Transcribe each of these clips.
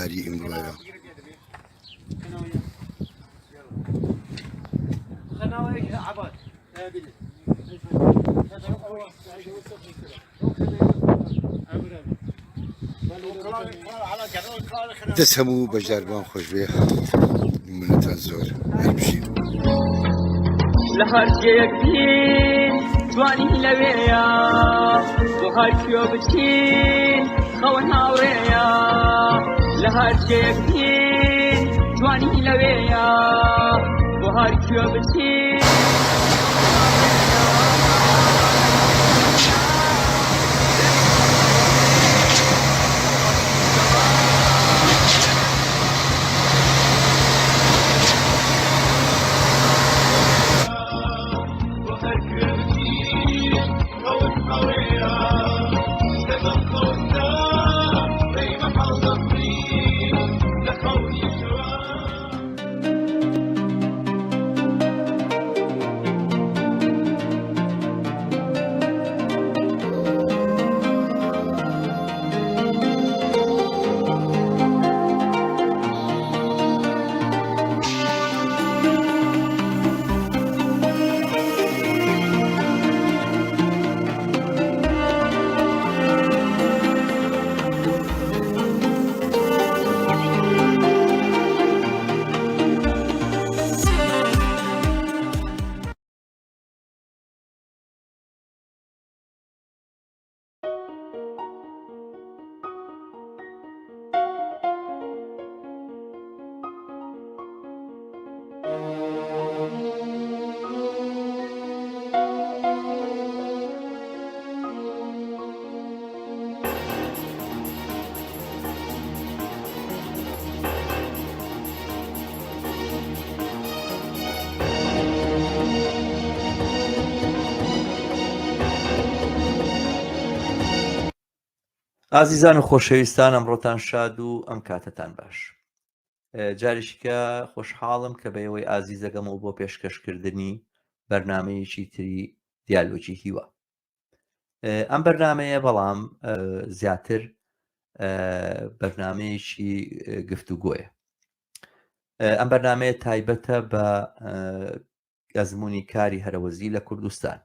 کاری ئیمڕۆیە. دەست هەموو بەشداربان خۆشبێ منەتان زۆر هەربژین لە هەرجەیەک بین جوانی لەوەیە بۆ هەر کوێ بچین خەوە هاوڕێیە لە هەرجەیەک بین جوانی لەوەیە بۆ هەر کوێ بچین ئازیزان و خۆشەویستان ئەمڕۆتان شاد و ئەم کاتتان باش. جاریشکە خۆشحاڵم کە بەیەوەی ئازیز دەگەمەوە بۆ پێشکەشکردنی بەرنامەیەکی تری دیالۆجی هیوە. ئەم بەرنامەیە بەڵام زیاتر بەرنامەیەکی گفتوگۆیە. ئەم بەرنامەیە تایبەتە بە ئەزمموی کاری هەرەوەزی لە کوردستان.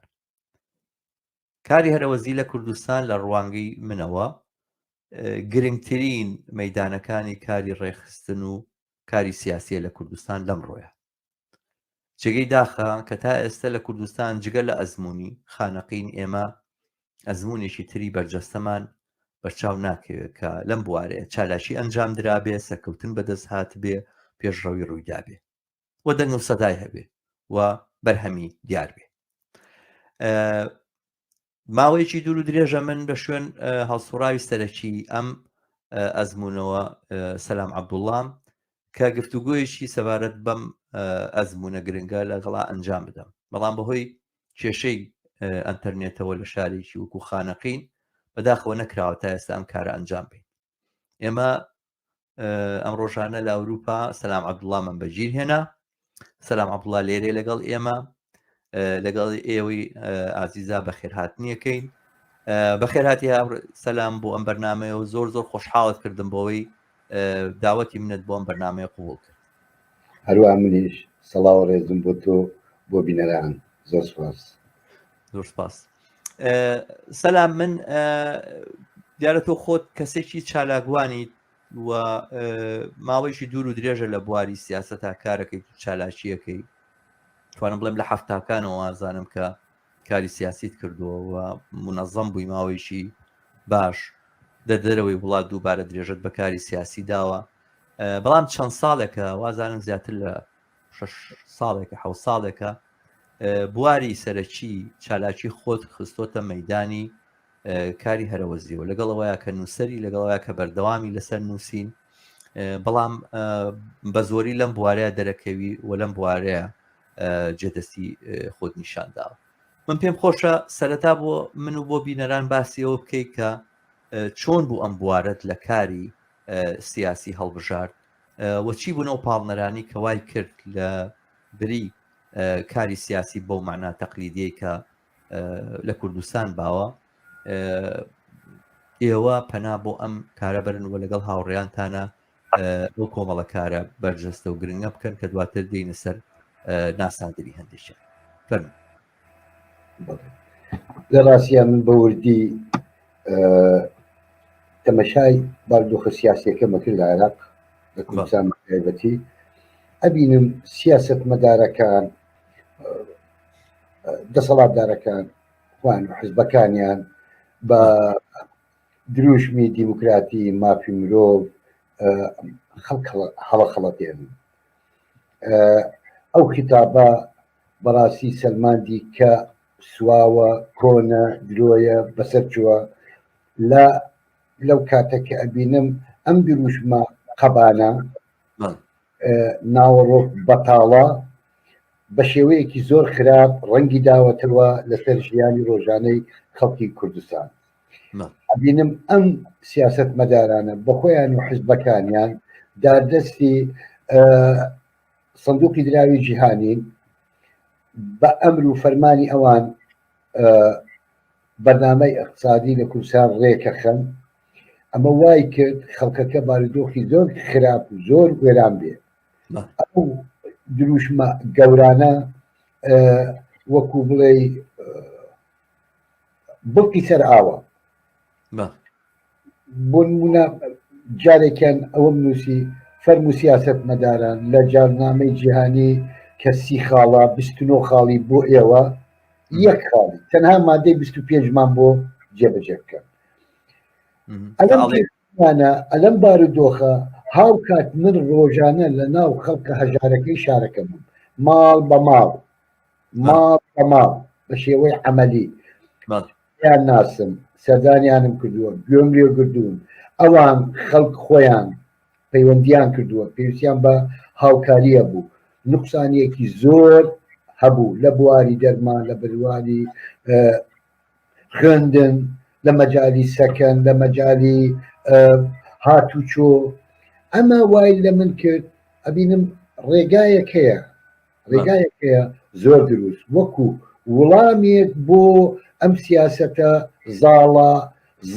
کاری هەرەوەزی لە کوردستان لە ڕوانگەی منەوە گرنگترین مەیدانەکانی کاری ڕێخستن و کاری سیاسیە لە کوردستان لەمڕۆیە. جێگەی داخە کە تا ئێستا لە کوردستان جگە لە ئەزمموی خانەقین ئێمە ئەزممونێکی تری بەرجەستەمان بەرچاو ناکەوێت کە لەم بوارەیە چالاشی ئەنجام درابێ سەرکەوتن بەدەست هات بێ پێشڕەوی ڕوویدابێ و دەنگ و سەدای هەبێ و بەرهەمی دیار بێ. ماوەیەکی دوور و درێژە من بە شوێن هەڵسوڕاوی سەرەکی ئەم ئەزممونەوە سەلام عەبدوڵڵام کە گفتوگۆیەکی سەبارەت بەم ئەزممونە گرنگە لەگەڵا ئەنجام بدەم، بەڵام بەهۆی کێشەی ئەنتەرنێتەوە لە شارێکی وەکو خانەقین بەداخەوە نەکراوە تا ئێستا ئەم کارە ئەنجام بین. ئێمە ئەم ڕۆژانە لە ئەوروپا سەلام عەبدوڵڵامان بەگیر هێنا. سەلام عەبدوڵڵا لێرێ لەگەڵ ئێمە، لەگەڵ ئێوەی ئازیزا بەخێرهاتنیەکەین. بەخێرهاتی سەلام بۆ ئەم بەرنامەیەوە زۆر زۆر خۆشحاڵت کردم بۆەوەی داوەتی منت بۆ ئەم بەرنامەیە قبوڵ کرد. هەروە منیش سەڵاو ڕێزم بۆ تۆ بۆ بینەران زۆر سپاس. زۆر سپاس. سەلام، من دیارە تۆ خۆت کەسێکی چالاکوانی و ماوەیەکی دوور و درێژە لە بواری سیاسەتا کارەکەی چالاکیەکەی، توانم بڵێم لە هەفتاکانەوە ئازانم کە کاری سیاسیت کردووە و منەظەم بووی ماوەیەکی باش دەرەوەی وڵات دووبارە درێژت بە کاری سیاسی داوە. بەڵام چەند ساڵێکە وازانم زیاتر لە 6 ساڵێکە 7 ساڵێکە بواری سەرەکی چالاکی خۆت خستۆتە مەیدانی کاری هەرەوەزیەوە، لەگەڵەوەیە کە نووسەری لەگەڵەوەیە کە بەردەوامی لەسەر نووسین، بەڵام بە زۆری لەم بوارەیە دەرەکەوی و لەم بوارەیە جێدەستی خۆت نیشانداوە. من پێم خۆشە سەرەتا بۆ من و بۆ بینەران باسیەوە بکەیت کە چۆن بوو ئەم بوارەت لە کاری سیاسی هەڵبژارد و چی بوون ئەو پاڵنەرانی کە وای کرد لە بری کاری سیاسی بەو معنا تەقلیدیەی کە لە کوردستان باوە ئێوە پەنا بۆ ئەم کارە بەرن و لەگەڵ هاوڕێیانتانە بۆ کۆمەڵەکارە بەرجەستە و گرنگە بکەن کە دواتر دێنە سەر ناساندنی هەندێکیان فەرموو. لە ڕاستیە من بە وردی تەمەشای باردۆخە سیاسیەکەمە کرد لە عێراق لە کوردستان بەتایبەتی ئەبینم سیاسەتمەدارەکان دەسەڵاتدارەکان خوان و حزبەکانیان بە دروشمی دیموکراتی مافی مرۆڤ هەڵەخەڵەتێن. ئەو خیتابە بەڕاستی سەلماندی کە سواوە کۆنە درۆیە بەسەر چووە لەو کاتە کە ئەبینم ئەم دروشمە قەبانە ناوەڕۆک بەتاڵە بە شێوەیەکی زۆر خراپ ڕەنگی داوەتەوە لەسەر ژیانی ڕۆژانەی خەڵکی کوردستان. ئەبینم ئەم سیاست مەدارانە بە خۆیان و حزبەکانیان دادەستی سندوقی دراوی جیهانی بە ئەمر و فەرمانی ئەوان بەرنامەی اقتصادی لە کوردستان ڕێکەخەن. ئەمە وای کرد خەڵکەکە بارودۆخی زۆر خراپ و زۆر وێران بێ. ئەو دروشمە گەورانە وەکو بڵێ بڵقی سەر ئاوە. بۆ نمونە جارێکیان ئەوەم نووسی فەرموو سیاست مەداران لە جارنامەی جیهانی کە 30 خاڵە 29 خاڵی بۆ ئێوە یەک خاڵی تەنها مادەی 25مان بۆ جێبەجێ بکەن. ئەلەم بارودۆخە هاو کات من ڕۆژانە لە ناو خەڵکە هەژارەکەی شارەکە بووم ماڵ بە ماڵ بە ماڵ بە شێوەی عەمەلی یان ناسم سەردانیانم کردووە گوێم لێ گردوون. ئەوان خەڵک خۆیان پەیوەندیان کردووە پێویستیان بە هاوکاریە بوو. نوقسانیەکی زۆر هەبوو لە بواری دەرمان لە بڕواری خوێندن لە مەجای سەکەن لە مەجای هاتوچۆ. ئەمە وای لە من کرد ئەبینم ڕێگایەکەیە زۆر دروست وەکو وڵامێک بۆ ئەم سیاسەتە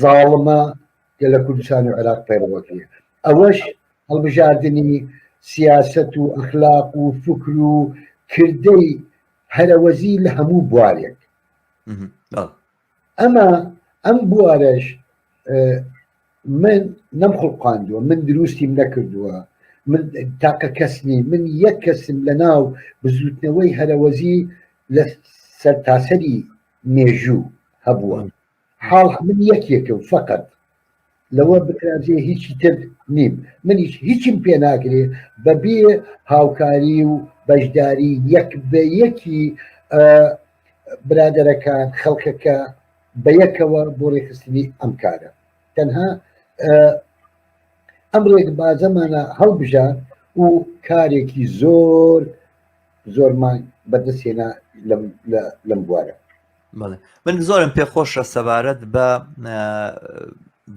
زاڵمە کە لە کوردستان و عێراق پەیڕەوەکەیە. ئەوەش هەڵبژاردننی سیاست و ئەخلاق و فکر و کردەی هەرەوەزی لە هەموو بوارێک. ئەم بوارەش من نەمخڵقاندووە، من دروستیم نەکردووە، من تاقە کەسنی من یەک کەسم لە ناو بزوتنەوەی هەرەوەزی لە سەرتاسەری مێژوو هەبووە. حاڵ من یەکێکە و فقط لەوە بکرازێ هیچی تر نیم. من هیچیم پێ ناکرێ بەبێ هاوکاری و بەشداری یەک بە یەکی برادەرەکان خەڵکەکە بە یەکەوە بۆ ڕێخستنی ئەم کارە. تەنها ئەم ڕێک بازەمانە هەڵبژار و کارێکی زۆرمان بەدەستێنا لەم بوارە. من زۆرم پێخۆشە سەبارەت بە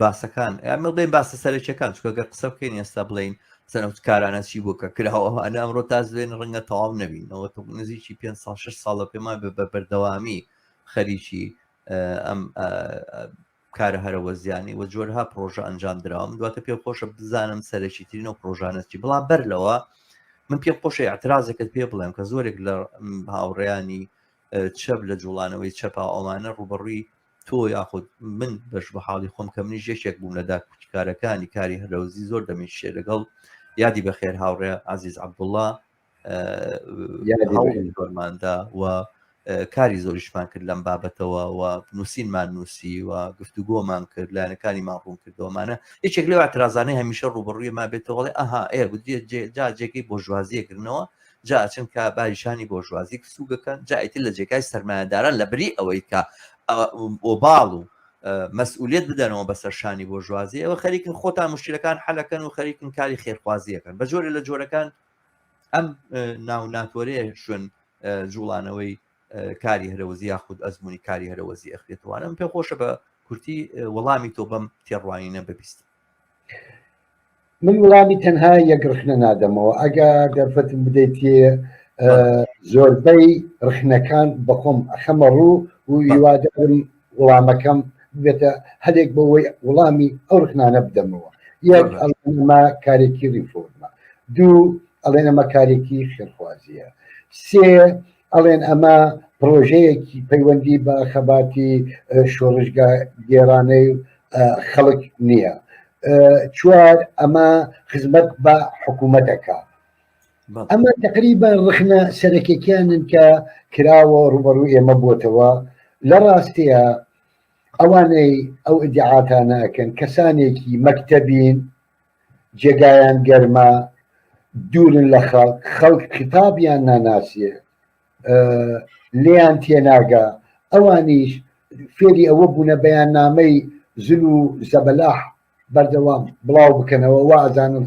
باسەکان بڵێن باسە سەرچەکان چکەگە قسە بکەین ئێستا بڵین سەرۆتکارانە چی بووکە کراوەوانە ئەمڕۆ تا دوێن ڕەنگە تەواو نەبینەوە نزیکی 5-6 ساڵە پێمان بە بەردەوامی خەریکی ئەم کارە هەرەوەزیانی وە جۆرها پرۆژە ئەنجام درراوم دواتە پێ خۆشە بزانم سەرەکی ترین و پرۆژانەتی بڵام بەرلەوە من پێ خۆشە اعترازێکت پێ بڵێم کە زۆرێک لە هاوڕێیانی چەپ لە جوڵانەوەی چەپا ئەومانە ڕوبەڕووی تۆ یاخود من بەش بە حاڵی خۆم کە منی ژێشێک بووم لە داکارەکانی کاری هەرەوزی زۆر دەمیشێ لەگەڵ یادی بەخێر هاوڕێ عەزیز عەبدوڵڵا زۆرماندا و کاری زۆریشمان کرد لەم بابەتەوە و نووسینمان نووسی و گفتوگۆمان کرد لایەنەکانی ماڕوون کردەوەمانە یەکێک لەو ئاعترازانەی هەمیشە ڕوبەڕووی ما بێتەوەڵێ ئەها جا جێگەی بۆ ژوازیەکردنەوە جا ئەچن کە باریشانی بۆ ژوازی سوگەکەن جایتر لە جێگای سەرمایەداران لە بری ئەوەی کە ئۆباڵ و مەسئولیت بدەنەوە بەسەر شانی بۆ ژوازی ئەوە خەریکن خۆتان مشکلەکان حەلەکەن و خەریکن کاری خێرخوازیەکەن بە جۆرە لە جۆرەکان ئەم ناو ناتوەرەیە شوێن جوڵانەوەی کاری هەرەوەزی یاخود ئەزمموی کاری هەرەوەزی ئەخرێتوانە پێ خۆشە بە کورتی وەڵامی تۆ بەم تێڕوانینە ببیست. من وەڵامی تەنها یەک ڕخنە نادەمەوە ئەگە دەرفەتم بدەیتێ زۆربەی ڕخنەکان بەخۆم ئەخەمە ڕوو و هیوادارم وەڵامەکەم بێتە هەرێک بەوەی وەڵامی ئەو ڕخنانە بدەمەوە. یەک ئەڵێنەما کارێکی ریفۆرمە، دوو ئەڵێن ئەمە کارێکی خێرخوازیە، سێ ئەڵێن ئەمە پرۆژەیەکی پەیوەندی بە خەباتی شۆڕشگا گێرانەی خەڵک نییە، چوار ئەمە خزمەت بە حکوومەتەکە. ئەمە تقریبا ڕخنە سەرەکیەکانن کە کراوە ڕوبەڕوو ئێمە بۆتەوە. لە ڕاستیە ئەوانەی ئەو ئیدعاتانە ئەکەن کەسانێکی مەکتەبین، جێگایان گەرمە، دوورن لە خەڵک کتابیان ناناسیە، لێیان تێناگا، ئەوانیش فێری ئەوە بوونە بەیاننامەی زل و زەبەلاح بەردەوام بڵاو بکەنەوە، وا ئەزانن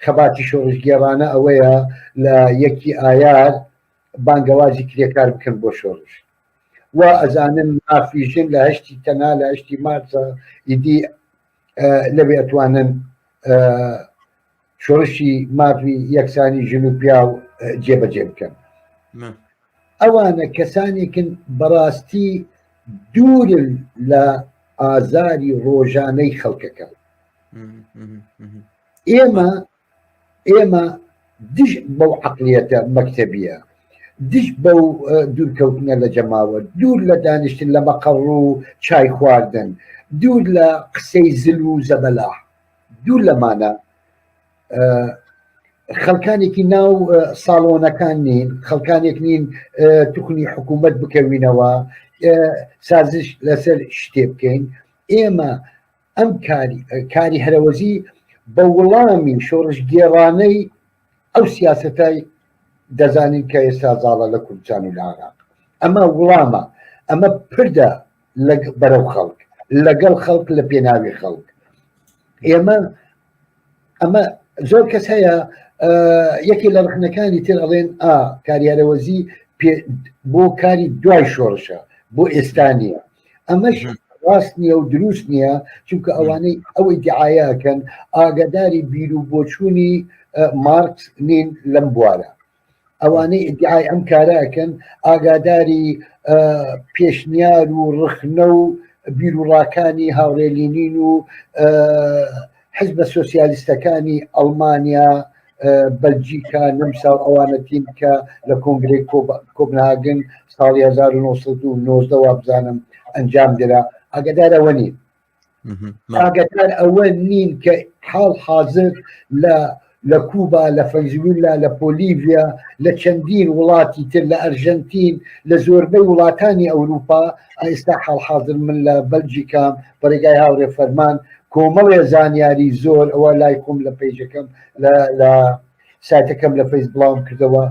خەباتی شۆڕشگێڕانە ئەوەیە لە یەکی ئایار بانگەوازی کرێکار بکەن بۆ شۆڕش، وا ئەزانن مافیژن لە هەشتی تەنا لە هەشتی مارچە ئیدی لەوێ ئەتوانن شۆڕشی مافی یەکسانی ژن و پیا و جێبەجێ بکەن. ئەوانە کەسانێکن بەڕاستی دوورن لە ئازاری ڕۆژانەی خەڵکەکە. ئێمە دش بەو عەقلیەتە مەکتەبیە، دش بەو دوورکەوتنە لە جەماوە، دوور لە دانیشتن لە مەقەڕ و چای خواردن، دوور لە قسەی زل و زەبەلاح، دوور لەمانە خەڵکانێکی ناو ساڵۆنەکان نین، خەڵکانێک نین توخنی حکوومەت بکەوینەوە، سازش لەسەر شتێ بکەین. ئێمە ئەم کاری هەرەوەزی بە وەڵامی شۆڕشگێڕانەی ئەو سیاسەتای دەزانین کە ئێستا زاڵە لە کوردستان و لە عێراق. ئەمە وەڵامە، ئەمە پردە بەرەو خەڵک، لەگەڵ خەڵک، لە پێناوی خەڵک. ئەمە زۆر کەس هەیە یەکی لە ڕخنەکانی تر ئەڵێن کاری هەرەوەزی بۆ کاری دوای شۆڕشە، بۆ ئێستا نییە. ئەمەش ڕاست نییە و دروست نییە، چونکە ئەوانەی ئەو ئیدعایەکەن ئاگاداری بیر و بۆچوونی مارکس نین لەم بوارە. ئەوانەی ئیدعای ئەم کارەکەن ئاگاداری پێشنیار و ڕخنە و بیر و ڕاکانی هاوڕێلینین و حزبە سۆسیالیستەکانی ئەڵمانیا، بەلجیکا، نەمسا و ئەوانەتین کە لە کۆنگرەی کۆپنهاگن ساڵی 1990 وابزانم ئەنجام درا. ئاگدار ئەوە نین، ئاگدار ئەوە نین کە حاڵ حاضر لە کوبا، لە ڤەنزوێلا، لە بۆلیڤیا، لە چەندین وڵاتی تر، لە ئەرژەنتین، لە زۆربەی وڵاتانی ئەوروپا ئێستا حاڵ حاضر من لە بەلجیکام بەڕێگای هاوڕێ فەرمان کۆمەڵێ زانیاری زۆر ئەوە لای خۆم لە پێیجەکەم لە سایتەکەم لە فەیس بڵاوم کردەوە،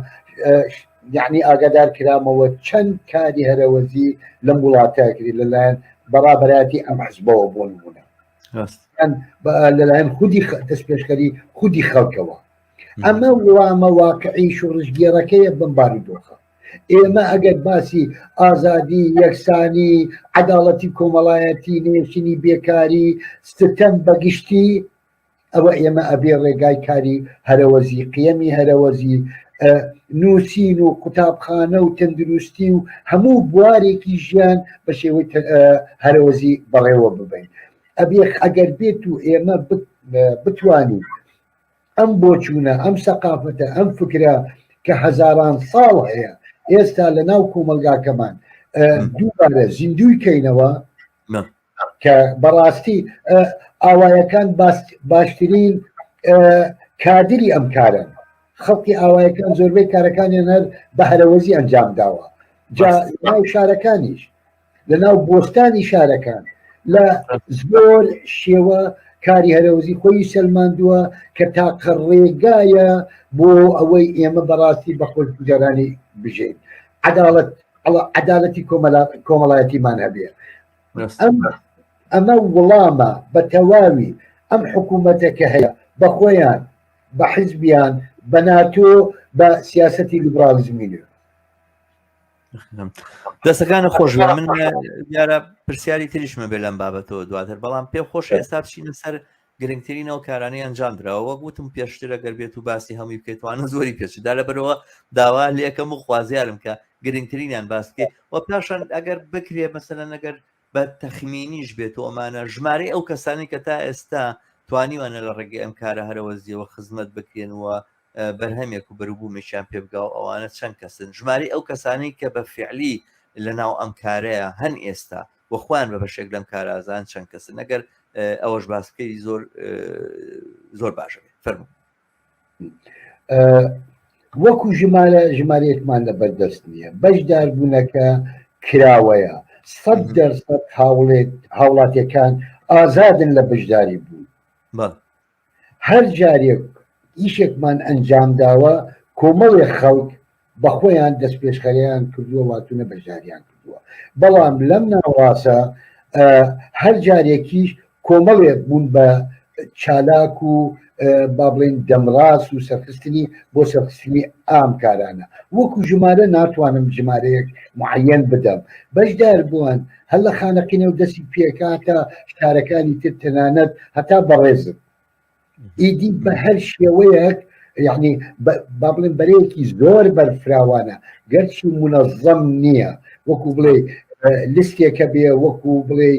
یعنی ئاگادار کرامەوە چەند کاری هەرەوەزی لەم وڵاتە کردی لەلایەن بەڕابەتی ئەم حزبەوە بۆ نمونە، لەلایەن خودی دەست پێشکەری خودی خەڵکەوە. ئەمە وڵامە واقعی شۆڕشگێڕەکەیە بمباری دۆخە. ئێمە ئەگەر باسی ئازادی، یەکسانی، عەداڵەتی کۆمەڵایەتی، نێشتنی بێکاری، ستەم بەگشتی، ئەوە ئێمە ئەبێ ڕێگای کاری هەرەوەزی، قیەمی هەرەوەزی، نووسین و قوتابخانە و تەندروستی و هەموو بوارێکی ژیان بە شێوەی هەرەوەزی بەڕێوە ببین. ئەگەر بێت و ئێمە بتوانین ئەم بۆچوونە، ئەم سەقافەتە، ئەم فکرە کە هەزاران ساڵ هەیە ئێستا لە ناو کۆمەلگاکەمان دووبارە زیندوی کەینەوە، کە بەڕاستی ئاوایەکان باشترین کادری ئەم کارن. خەڵکی ئاوایەکان زۆربەی کارەکانیان هەر بە هەرەوەزی ئەنجام داوە. جا ناو شارەکانیش، لە ناو بۆستانی شارەکان، لە زۆر شێوە کاری هەرەوەزی خۆی سەلماندووە کە تاقە ڕێگایە بۆ ئەوەی ئێمە بەڕاستی بە خۆلگەرانی بژین، عەداڵەتی کۆمەڵایەتیمان هەبێ. ئەمە وڵامە بە تەواوی ئەم حکوومەتێکە هەیە بە خۆیان، بە حیزبیان، بە ناتۆ، بە سیاسەتی لیبرالیزمی نوێ. دەستەکانە خۆش بێ. من دیارە پرسیاری تریشمە بێ لەم بابەتەوە دواتر، بەڵام پێم خۆش ئێستا بچینە سەر گرنگترینەوە کارانەی ئەنجامدراوە. گوتم پێشتر ئەگەر بێت و باسی هەمووی بکەیتوانە زۆری پێچدا لەبەرەوە داوا لێکەم و خوازیارم کە گرنگترینیان باسکێ و پاشان ئەگەر بکرێ مەسەلەن ئەگەر بە تەخمینیش بێت و ئەمانە ژمارەی ئەو کەسانی کە تا ئێستا توانیوانە لە ڕێگەی ئەم کارە هەرەوەزیەوە خزمەت بکرێن و بەرهەمێک و بەروبوومێکیان پێ بگا و ئەوانە چەند کەسن ژماری ئەو کەسانەی کە بە فعلی لە ناو ئەم کارەیە هەن ئێستا وەخوان بە بەشێک لەم کارازان چەند کەسن ئەگەر ئەوەش باسکەی زۆر باشە فەرموو وەکو ژمارەیەکمان لە بەردەست نییە بەشداربوونەکە کراوەیە 100% هاوڵاتیەکان ئازادن لە بەشداری بوون هەر جارێک ئیشێکمان ئەنجام داوە کۆمەڵێک خەڵک بەخۆیان دەست پێشخەریان کردووە واتونە بەشداریان کردووە بەڵام لەم ناوڕاستە هەر جارێکیش کۆمەڵێک بوون بە چالاک و با بڵێن دەمڕاست و سەرخستنی بۆ سەرخستنی ئام کارانە وەکو ژمارە ناتوانم ژمارەیەک معەن بدەم بەشدار بووان هەر لە خانەقینە و دەستی پێکاتە شارەکانی تر تەنانەت هەتا بەڕێزم ئیدی بە هەر شێوەیەک یعنی با بڵێن بەرەیەکی زۆر بەرفراوانە گەرچی منەظەم نییە وەکو بڵێ لستێکە بێ وەکو بڵێ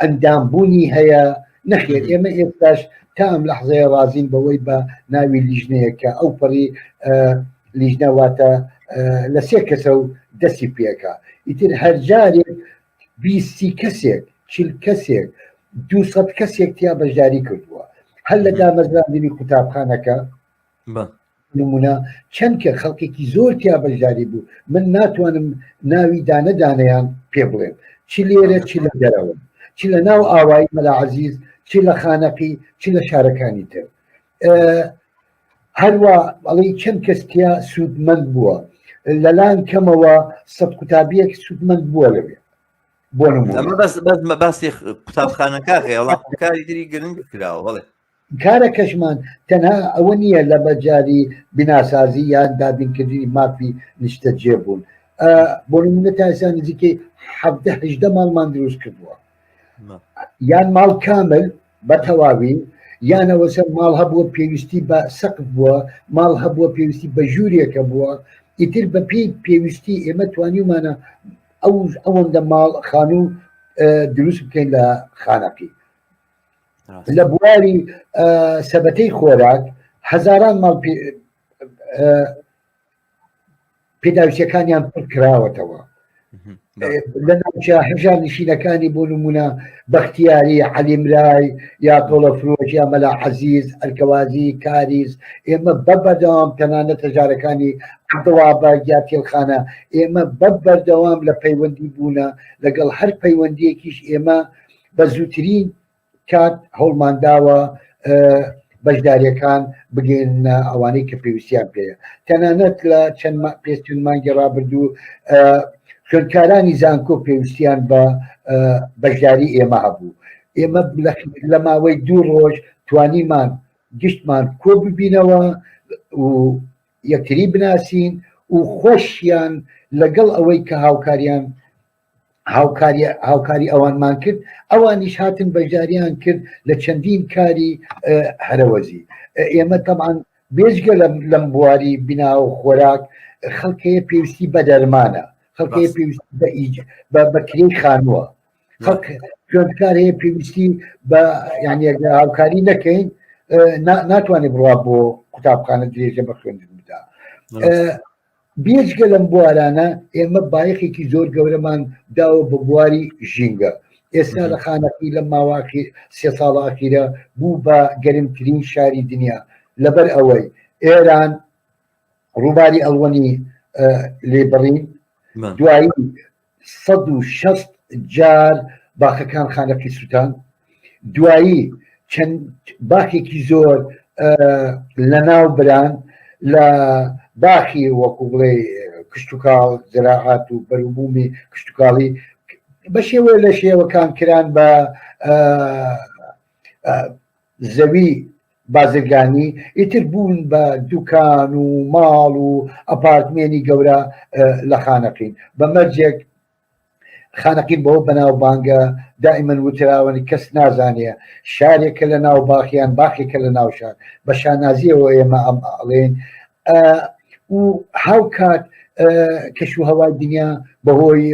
ئەندامبوونی هەیە نەخێت ئێمە ئێستاش تا ئەم لەحظەیە ڕازین بەوەی بە ناوی لیژنەیەکە ئەو پەڕی لیژنەواتە لە سێ کەسە و دەستی پێکە ئیتر هەر جارێک 20 کەسێک 40 کەسێک 200 کەسێک تیا بەشداری کردووە هەر لە دامەزراندنی قوتابخانەکە نمونە چەند کە خەڵکێکی زۆر تیا بەشداری بوو من ناتوانم ناوی دانەدانەیان پێ بڵێم چی لێرە چی لە دەرەوە چی لە ناو ئاوایی مەلا عەزیز چی لە خانەقی چی لە شارەکانی تر هەروە ئەڵێ چەند کەستیا سوودمەند بووە لەلایەن کەمەوە سەد قوتابیەک سوودمەند بووە لەوێ بۆ نمونە باسی قوتابخانەکە وەڵام کاری تری گرنگ کراوە بەڵێ کارە کەشمان تەنها ئەوە نییە لە بەجاری بیناسازی یان دابینکردنی مافی نیشتە جێبوون بۆ نمونە تا ئێستا نزیکەی 17 ماڵمان دروست کردووە یان ماڵ کامل بە تەواوی یانەوە سەر ماڵ هەبووە پێویستی بە سەقف بووە ماڵ هەبووە پێویستی بە ژوورێکە بووە ئیتر بە پێی پێویستی ئێمە توانیمانە ئەوەندە ماڵ خانوو دروست بکەین لە خانەقی لە بواری سەبەتەی خۆراک هەزاران ماڵ پێداویستیەکانیان پڕ کراوەتەوە لە ناوچە هەژار نشینەکانی بۆ نمونە بەختیاری عەلیمرای یا تۆڵە فرۆش یا مەلا عەزیز ئەرکەوازی کاریز ئێمە بەبەردەوام تەنانەت هەژارەکانی عەبدوڵابەگ یا تێڵخانە ئێمە بەبەردەوام لە پەیوەندی بوونە لەگەڵ هەر پەیوەندیەکیش ئێمە بە زووترین کات هەوڵمانداوە بەشداریەکان بگەین ئەوانەی کە پێویستیان پێەیە تەنانەت لە چەند پێچون مانگی ڕابردوو خوێندکارانی زانکۆ پێویستیان بە بەشداری ئێمە هەبوو ئێمە لە ماوەی 2 ڕۆژ توانیمان گشتمان کۆ ببینەوە و یەکتری بناسین و خۆشیان لەگەڵ ئەوەی کە هاوکاری ئەوانمان کرد ئەوانیش هاتن بەشداریان کرد لە چەندین کاری هەرەوەزی ئێمە تەمان بێژگە لەم بواری بنا و خۆراک خەڵکەیە پێویستی بە دەرمانە خەڵکەیە پێویستی بەکرێی خانووە خوێندکار هەیە پێویستی بە یعنی هاوکاری نەکەین ناتوانێت بڕوا بۆ قوتابخانە درێژە بە خوێندن بدا بێجگە لەم بوارانە ئێمە بایەخێکی زۆر گەورەمان داوە بە بواری ژینگە ئێستا لە خانەقی لە ماواقی 3 ساڵ ئاخیرە بوو بە گەرمترین شاری دنیا لەبەر ئەوەی ئێران ڕووباری ئەڵوەنی لێبڕین دوایی 160 جار باخەکان خانەقی سووتان دوایی چەند باخێکی زۆر لە ناو بران لە باخی وەکو بڵێ کشتتوکاڵ زراعات و بەروبوومی کشتتوکاڵی بە شێوە لە شێوەکان کران بە زەوی بازرگانی ئیتر بوون بە دوکان و ماڵ و ئەپارتمێنی گەورە لە خانەقین بە مەرجێک خانەقین بەوە بەناوبانگە دائیمەن وتراوەنی کەس نازانێ شارێکە لە ناو باخیان باخێکە لە ناو شار بە شانازیەوە ئێمە ئەم ئاڵێن و هاوکات کەش و هەوای دنیا بەهۆی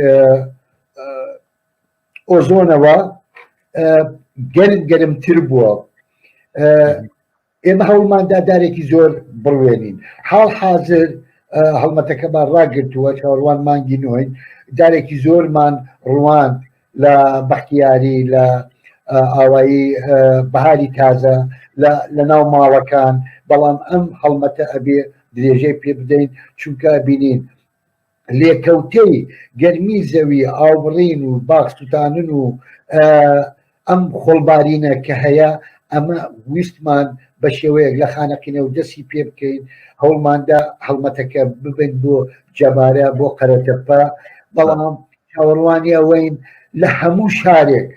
ئۆزۆنەوە گەرمتر بووە ئێمە هەوڵماندا دارێکی زۆر بڕوێنین حاڵ حاضر هەڵمەتەکەمان ڕاگرتووە چاوەڕوان مانگی نوۆین دارێکی زۆرمان ڕوان لە بەختیاری لە ئاوایی بەهاری تازە لە ناو ماڵەکان بەڵام ئەم هەڵمەتە ئەبێ درێژەی پێ بدەین چونکە بینین لێکەوتەی گەرمی زەوی ئاوڕین و باخسووتانن و ئەم خۆڵبارینە کە هەیە ئەمە ویستمان بە شێوەیەک لە خانەقینە و دەستی پێ بکەین هەوڵماندا هەڵمەتەکە ببن بۆ جەبارە بۆ قەرەتەپە بەڵام چاوەڕوانی ئەوەین لە هەموو شارێک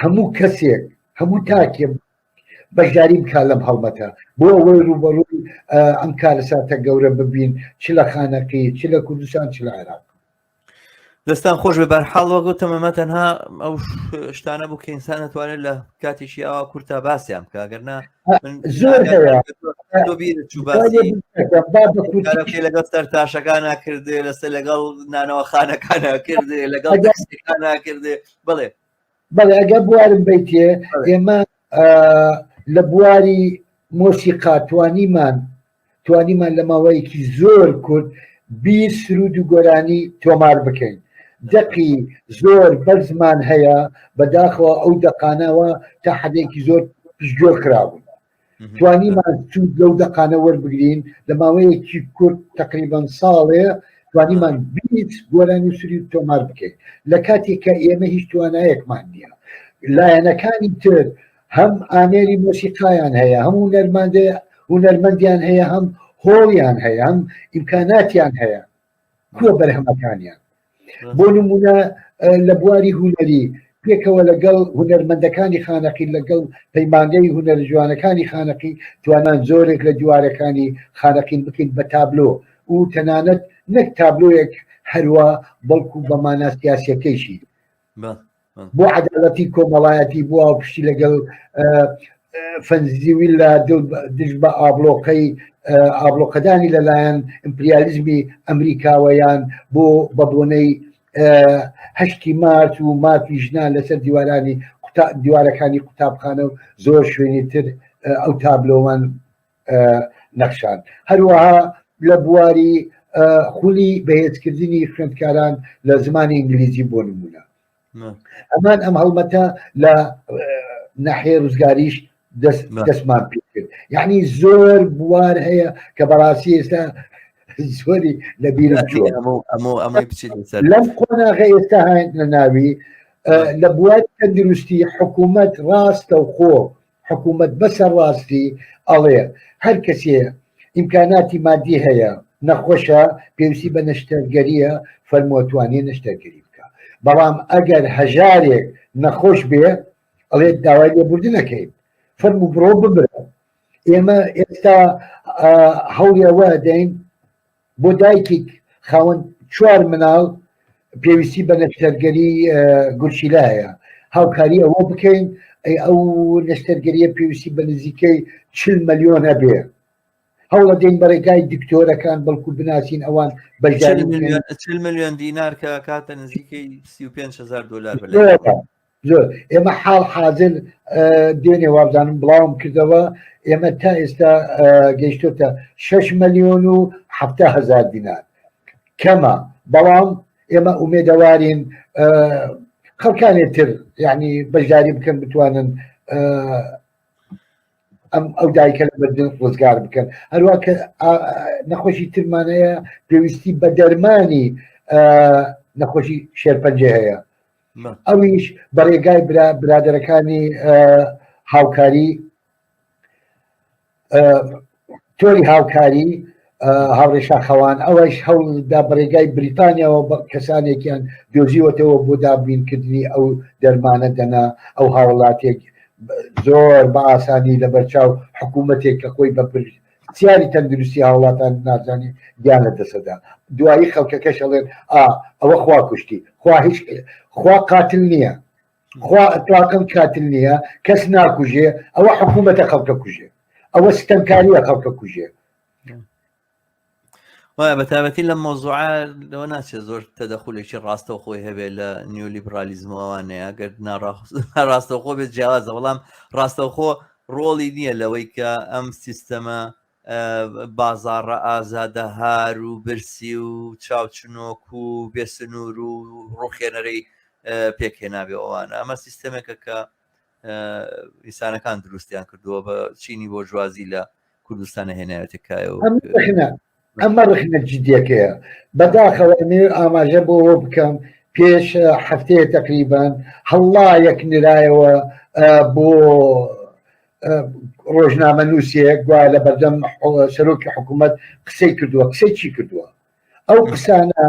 هەموو کەسێک هەموو تاکێ بەشداری بکە لەم هەڵمەتە بۆ ئەوەی ڕوبەڕووی ئەم کارەساتە گەورە ببین چ لە خانەقی چ لە کوردستان چ لە عێراق دەستان خۆش بە بەرحاڵ وەگوتم ئەمە تەنها ئەو شتانە بوو کە ئینسان دەتوانێت لە کاتێکی ئاوا کورتا باسییان بکە ئەگەرنا زۆر لەگەڵ سەرتاشەکانە کردێ لەسەر لەگەڵ نانەوە خانەکانە کردێ لەگەڵ دەستەکانە کردێ بڵێ بەڵێ ئەگە بوارم بیتێ ئێمە لە بواری مۆسیقا توانیمان لە ماوەیەکی زۆر کورد بیر سرود و گۆرانی تۆمار بکەین دەقی زۆر بەرزمان هەیە بەداخەوە ئەو دەقانەوە تا حدێکی زۆر پشتگوێ کرابوون توانیمان سوود لەو دەقانە وەربگرین لە ماوەیەکی کورد تقریبان ساڵێ توانیمان بیت گۆرانی و سرود تۆمار بکەین لە کاتێک کە ئێمە هیچ توانایەکمان نییە لایەنەکانی تر هەم ئامێری مۆسیقایان هەیە هەم هونەرمەندیان هەیە هەم هۆڵیان هەیە هەم ئیمکاناتیان هەیە کووە بەرهەمەکانیان بۆ نمونە لە بواری هونەری پێکەوە لەگەڵ هونەرمەندەکانی خانەقی لەگەڵ پەیمانگەی هونەر جوانەکانی خانەقی توانان زۆرێک لە دیوارەکانی خانەقین بکەین بە تابلۆ و تەنانەت نەک تابلۆیەک هەروە بەڵکو بە مانا سیاسیەکەیشی بۆ عەدالەتی کۆمەڵایەتی بۆ پشتی لەگەڵ فەنزیوی لە دژ بە ئابلۆقەدانی لەلایەن ئیمپریالیزمی ئەمریکاوەیان بۆ بەبوونەی هەشتی مارت و مارتی ژنان لەسەر دیوارەکانی قوتابخانە و زۆر شوێنی تر ئەو تابلۆوان نەخشان هەروەها لە بواری خولی بەهێزکردنی خوێندکاران لە زمانی ئینگلیزی بۆ نمونە ئەمان ئەم هەڵمەتە لە ناحیە ڕزگاریش دەستمان پێ کرد یعنی زۆر بوار هەیە کە بەڕاستی ئێستا زۆری لە بیرم چووە لەم قۆناغە ئێستا هاین لە ناوی لە بواری تەندروستی حکوومەت ڕاستە و خۆ حکوومەت بەسەر ڕاستی ئەڵێ هەر کەسێ ئیمکاناتی مادی هەیە نەخۆشە پێویستی بە نەشتەرگەریە فەرمۆتوانێ نەشتەرگەری بکە بەڵام ئەگەر هەژارێک نەخۆش بێ ئەڵێ داوای لێبوردنەکەین فەرمو بڕۆ ببرە ئێمە ئێستا هەوڵیەوە دەین بۆ دایکی خاوەن 4 مناڵ پێویستی بە نەشتەرگەری گورچیلایە هاوکاری ئەوە بکەین ئەو نەشتەرگەریە پێویستی بە نزیکەی 40 ملیۆن هەبێ هەوڵە دەین بەڕێگای دکتۆرەکان بەڵکو بناسین ئەوان بەشداری 40 ملیۆن دینار کە کاتە نزیکەی 35,000 دلار زۆر ئێمە حاڵ حاضر دوێنێ وابزانم بڵاوم کردەوە ئێمە تا ئێستا گەیشتۆتە 6 ملیۆن و 7,000 دینار کەمە بەڵام ئێمە ئومێدەوارین خەڵکانێ تر یعنی بەشداری بکەن بتوانن ئەو دایکە لە بەردن ڕزگار بکەن هەروە کە نەخۆشی ترمانەیە پێویستی بە دەرمانی نەخۆشی شێرپەنجە هەیە ئەویش بەڕێگای برادەرەکانی هاوکاری تۆری هاوکاری هاوڕێشاخەوان ئەوەش هەوڵدا بەڕێگای بریتانیاەوە کەسانێکیان دۆزیوەتەوە بۆ دابینکردنی ئەو دەرمانە دەنا ئەو هاوڵاتێک زۆر بە ئاسانی لە بەرچاو حکوومەتێک کە خۆی بە سیاری تەندروستی هاوڵاتان نازانی گیان لە دەسەدا دوایی خەڵکەکەش ئەڵێن ئەوە خوا کوشتی خوا قاتل نییە خوا ئەتواقم قاتل نییە کەس ناکوژێ ئەوە حکوومەتە خەڵکە کوژێ ئەوە ستەمکاریە خەڵکە کوژێ وایە بەتابەتی لە مۆزوعە لەوە ناچێت زۆر تەدەخولێکی ڕاستەوە خۆی هەبێت لە نیۆلیبرالیزمەوەوانەیە ئەگەر ڕاستەوخۆ بێت جیاوازە بەڵام ڕاستەوخۆ ڕۆڵی نییە لەوەی کە ئەم سیستەمە بازاڕە ئازادە هار و برسی و چاوچنۆک و بێسنوور و ڕوخێنەرەی پێکهێنابێ ئەوانە ئەمە سیستەمێکە کە ئینسانەکان دروستیان کردووە بە چینی بۆ ژوازی لە کوردستانە هێنایەتەکایە و ئەمە ڕخنە جدیەکەیە بەداخەوە ئاماژە بۆەوە بکەم پێش هەفتەیە تقریبان هەڵڵایەک نرایەوە بۆ ڕۆژنامە نووسێک گوایە لە بەردەم سەرۆکی حکوومەت قسەی کردووە قسەی چی کردووە ئەو قسانە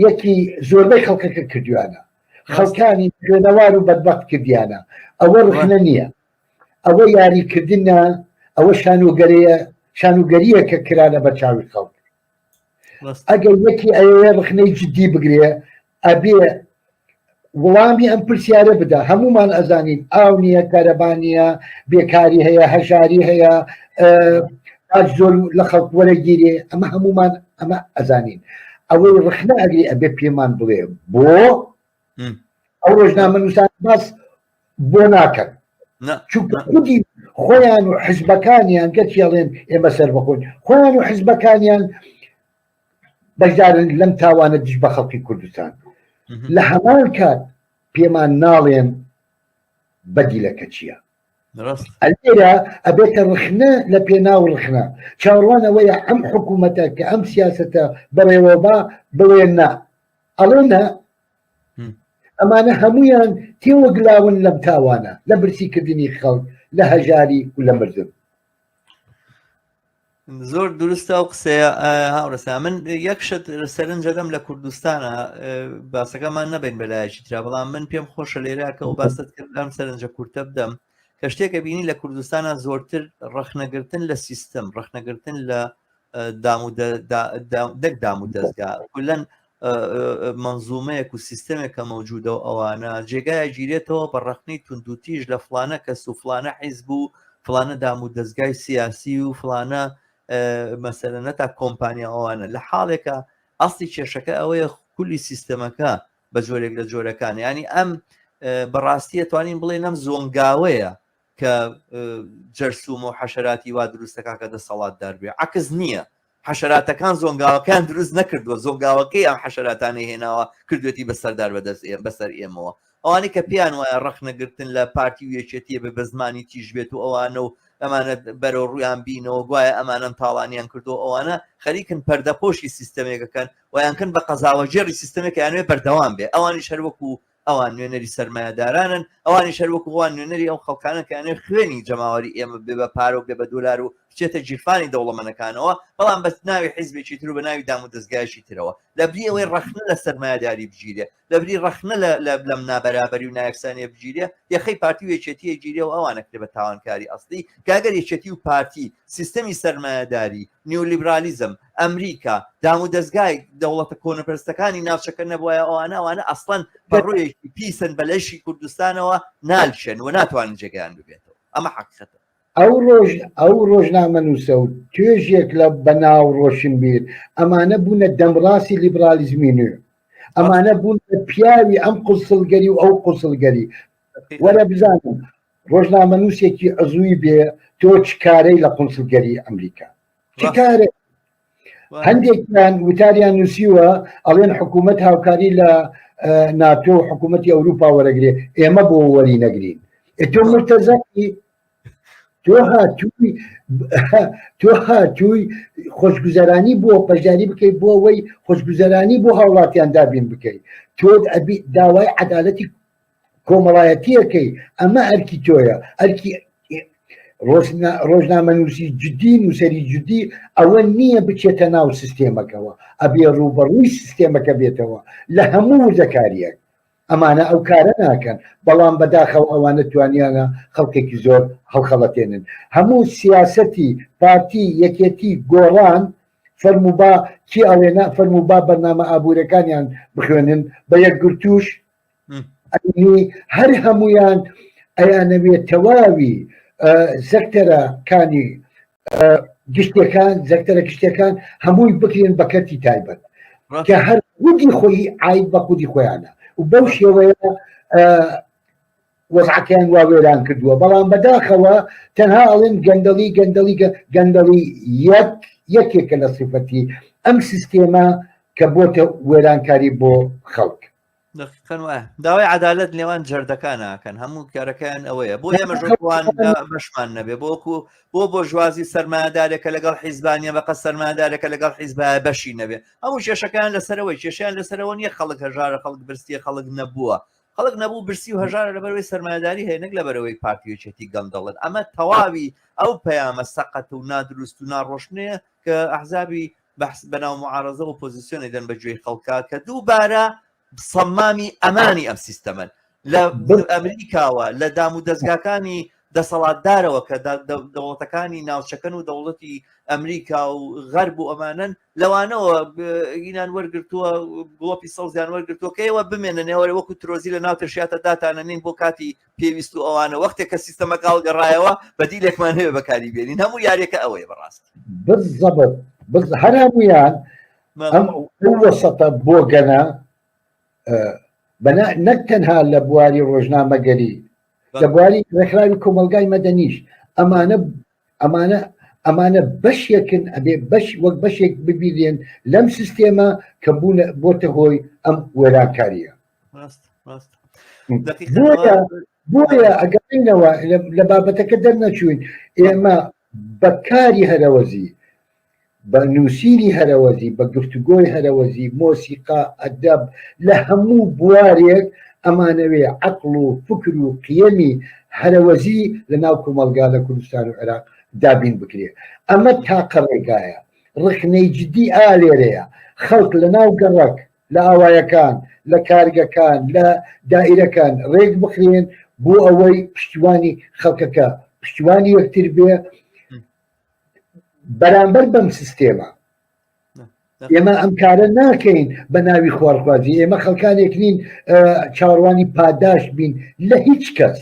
یەکی زۆربەی خەڵکەکە کردوانە خەڵکانی خوێنەوار و بەدبەخت کردیانە ئەوە ڕخنە نییە ئەوە یاریکردنە ئەوە شانوگەریە کە کرانە بە چاوی خەڵک ئەگەر یەکی ئەوێ ڕخنەی جدی بگرێ ئەبێ وڵامی ئەم پرسیارە بدە هەمومان ئەزانین ئاو نییە کارەبانیە بێکاری هەیە هەژاری هەیە زۆر لە خەڵک وەرەگیرێ ئەمە هەمومان ئەمە ئەزانین ئەوەی ڕخنە ئەگری ئەبێ پێمان بڵێ بۆ ئەو ڕۆژنامە نووسان باس بۆ ناکەن چونکە خودی خۆیان و حزبەکانیان گەچێڵێن ئێمە سەر بەخۆین خۆیان و حزبەکانیان بەشدارن لەم تاوانە دژ بە خەڵکی کوردستان لە هەمان کات پێمان ناڵێن بەدیلەکە چییە ئەلێرە ئەبێتە ڕخنە لە پێناو ڕخنە چاوەڕوانەوەیە ئەم حکوومەتە کە ئەم سیاسەتە بەڕێوەبا بڵێننا ئەڵێنە ئەمانە هەمویان تێوەگلاون لەم تاوانە لە برسیکردنی خەڵک لە هەژاری و لە مردن زۆر دروستە و قسەیە هاوڕێسا من یەکشت سەرنجەدەم لە کوردستانە باسەکەمان نەبین بەلایەکی ترا بەڵام من پێم خۆشە لێراکە و باست کردم سەرنجە کورتە بدەم کە شتێکە بینی لە کوردستانە زۆرتر ڕەخنەگرتن لە سیستەم ڕەخنەگرتن لە دام و دەستگا کولەن منزومەیەک و سیستەمێکە مەوجودە و ئەوانە جێگایە گیرێتەوە بە ڕەخنەی توندوتیژ لە فلانە کەس و فلانە حیزب و فلانە دام و دەستگای سیاسی و فلانە مەسەلەنە تا کۆمپانیا ئەوانە لە حاڵێکە ئەستی کێشەکە ئەوەیە کولی سیستەمەکە بە جۆرێک لە جۆرەکان ینی ئەم بەڕاستیە توانین بڵێ نەم زۆنگاوەیە کە جەرسوم و حەشەراتی وا دروستەکە کە دەسەڵاتدار بێ عکس نییە حەشەراتەکان زۆنگاوەکان دروست نەکردووە زۆنگاوەکەی ئەم حەشەراتانی هێناوە کردوێتی بەسەردار بەسەر ئێمەوە ئەوانی کە پیان وایە ڕەخنەگرتن لە پارتی و یەکێتیە بە زمانی تیژ بێت و ئەوانە و ئەمانە بەرەو ڕویان بینەوە گوایە ئەمانم تاڵانیان کردو ئەوانە خەریکن پەردەپۆشی سیستەمێکەکەن ویانکەن بە قەزاوەجێڕی سیستەمێک یانوێ بەردەوام بێ ئەوانی شەروەکو ئەوان نوێنەری سەرمایەدارانن ئەوانی شەروەکو ئەوان نوێنەری ئەو خەڵکانە کەیانێ خوێنی جەماوەری ئێمە بێ بە پارە و بێ بە دۆلار و بچێتە جیرفانی دەوڵەمەنەکانەوە بەڵام بەس ناوی حیزبێکی تر و بە ناوی دام و دەستگایشی ترەوە لەبری ئەوەی ڕەخنە لە سەرمایەداری بگیرێ لەبری ڕەخنە لەم نابەرابەری و نایەکسانیە بگیرێ یەخەی پارتی و یەکێتیە گیرێ و ئەوانە کرێ بە تاوانکاری ئەسڵی کاگەر یەکێتی و پارتی سیستەمی سەرمایەداری نیۆلیبرالیزم ئەمریکا دام و دەستگای دەوڵەتە کۆنەپەرستەکانی ناوچەکە نەبووە ئەوانە ئەسڵەن بەڕوویەکی پیسن بەلەشی کوردستانەوە نالشێن و ناتوانن جێگەیان ببێتەوە ئەمە حەقیقەتە ئەو ڕۆژنامە نووسە و توێژێک لە بەناو ڕۆشن بیر ئەمانە بوونە دەمڕاستی لیبرالیزمی نوێ ئەمانە بوون پیاوی ئەم قوسڵگەری و ئەو قوسڵگەری وەرە بزانم ڕۆژنامە نووسێکی عزووی بێ تۆ چ کارەی لە قوسڵگەری ئەمریکا چ کارێ هەندێکیان وتاریان نووسیوە ئەڵێن حکوومەت هاوکاری لە ناتۆ و حکوومەتی ئەوروپا وەرەگرێ ئێمە بۆ وەری نەگرین تۆ مرتەزەکی تۆ هاتووی خۆشگوزەرانی بۆ پەژداری بکەیت بۆ ئەوەی خۆشگوزەرانی بۆ هاوڵاتیان دابین بکەیت تۆ داوای عەدالەتی کۆمەڵایەتیەکەی ئەمە ئەرکی تۆیە ئەرکی ڕۆژنامە نووسی جدی نووسەری جدی ئەوە نییە بچێتە ناو سیستێمەکەەوە ئەبێ ڕوبەڕووی سیستێمەکە بێتەوە لە هەموو وزەکاریەک ئەمانە ئەو کارە ناکەن بەڵام بەداخەوە ئەوانە توانیانە خەڵکێکی زۆر هەڵخەڵەتێنن هەموو سیاسەتی پارتی یەکێتی گۆڕان فەرموبا کی ئەوێنە فەرموبا بەرنامە ئابوورەکانیان بخوێنن بە یەکگرتوش هەر هەمویان ئەیانەوێت تەواوی سەکتەرەکانی گشتەکان زەکتەرە گشتەکان هەمووی بکرێن بە کەرتی تایبەت کە هەر خودی خۆی عید بە خودی خۆیانە و بەو شێوەیە وەزعەکەیان وا وێران کردووە بەڵام بەداخەوە تەنها ئەڵێن گەندەڵی یەکێکە لە صفەتی ئەم سیستێمە کە بۆتە وێرانکاری بۆ خەڵک داوای عدالت لێوان جەردەکانەکەن هەموو کارەکەیان ئەوەیە بۆ ئێمە ژۆوان بەشمان نەبێ بۆ ژوازی سەرمایه‌دارێکە لەگەڵ حیزبانیە بەقەد سەرمایه‌دارێکە لەگەڵ حیزبە بەشی نەبێ هەموو کێشەکان لەسەرەوەی کێشیان لەسەرەوە نیە خەڵک هەژارە خەڵک برستیە خەڵک نەبووە خەڵک نەبوو برسی و هەژارە لەبەرەوەی سەرمایه‌داری هەیە نەک لەبەرەوەی پارتیوێکێتی گەندەڵن ئەمە تەواوی ئەو پەیامە سەقەت و نادروست و ناڕۆشنەیە کە ئەحزابی بەحس بەناو معارەزە و پۆزیسیۆنی دەن بەگوێی خەڵکا کە دووبارە سەمامی ئەمانی ئەم سیستەمەن لە ئەمریکاوە لە دام و دەستگاکانی دەسەڵاتدارەوە کە دەوڵەتەکانی ناوچەکەن و دەوڵەتی ئەمریکا و غەرب و ئەمانن لەوانەوە ئینان وەرگرتووە گڵۆپی سەوزیان وەرگرتووە کە ئێوە بمێننەوە وەکو ترۆزی لە ناو تەشیاتە داتانەنین بۆ کاتی پێویست و ئەوانە وەختێک کە سیستەمە کاڵگەڕایەوە بەدیلێکمان هەیە بەکاری بێنین هەموو یاریەکە ئەوەیە بەڕاست بالضبط هەر هەمویان ئەم وەسەتە بۆ گەنە نەک تەنها لە بواری ڕۆژنامەگەری لە بواری ڕێکخراوی کۆمەلگای مەدەنیش ئەمانە بەشێکن ئەبێ وەک بەشێک ببیێن لەم سیستێمە کە بۆتە هۆی ئەم وێرانکاریە بۆیە ئەگەڕینەوە لە بابەتەکە دەرنەچوین ئێمە بەکاری هەرەوەزی بە نووسینی هەرەوەزی بە گفتوگۆی هەرەوەزی مۆسیقا ئەدەب لە هەموو بوارێک ئەمانەوێ عەقڵ و فکر و قیەمی هەرەوەزی لە ناو کۆمەلگا لە کوردستان و عێراق دابین بکرێ ئەمە تاقە ڕێگایە ڕخنەی جدی ئالێرەیە خەڵک لە ناو گەڕک لە ئاوایەکان لە کارگەکان لە دائیرەکان ڕێک بخرێن بۆ ئەوەی پشتیوانی خەڵکەکە پشتیوانی یەکتر بێ بەرامبەر بەم سیستێمە ئێمە ئەم کارە ناکەین بە ناوی خواردخوازی ئێمە خەڵکانێک نین چاوەڕوانی پاداش بین لە هیچ کەس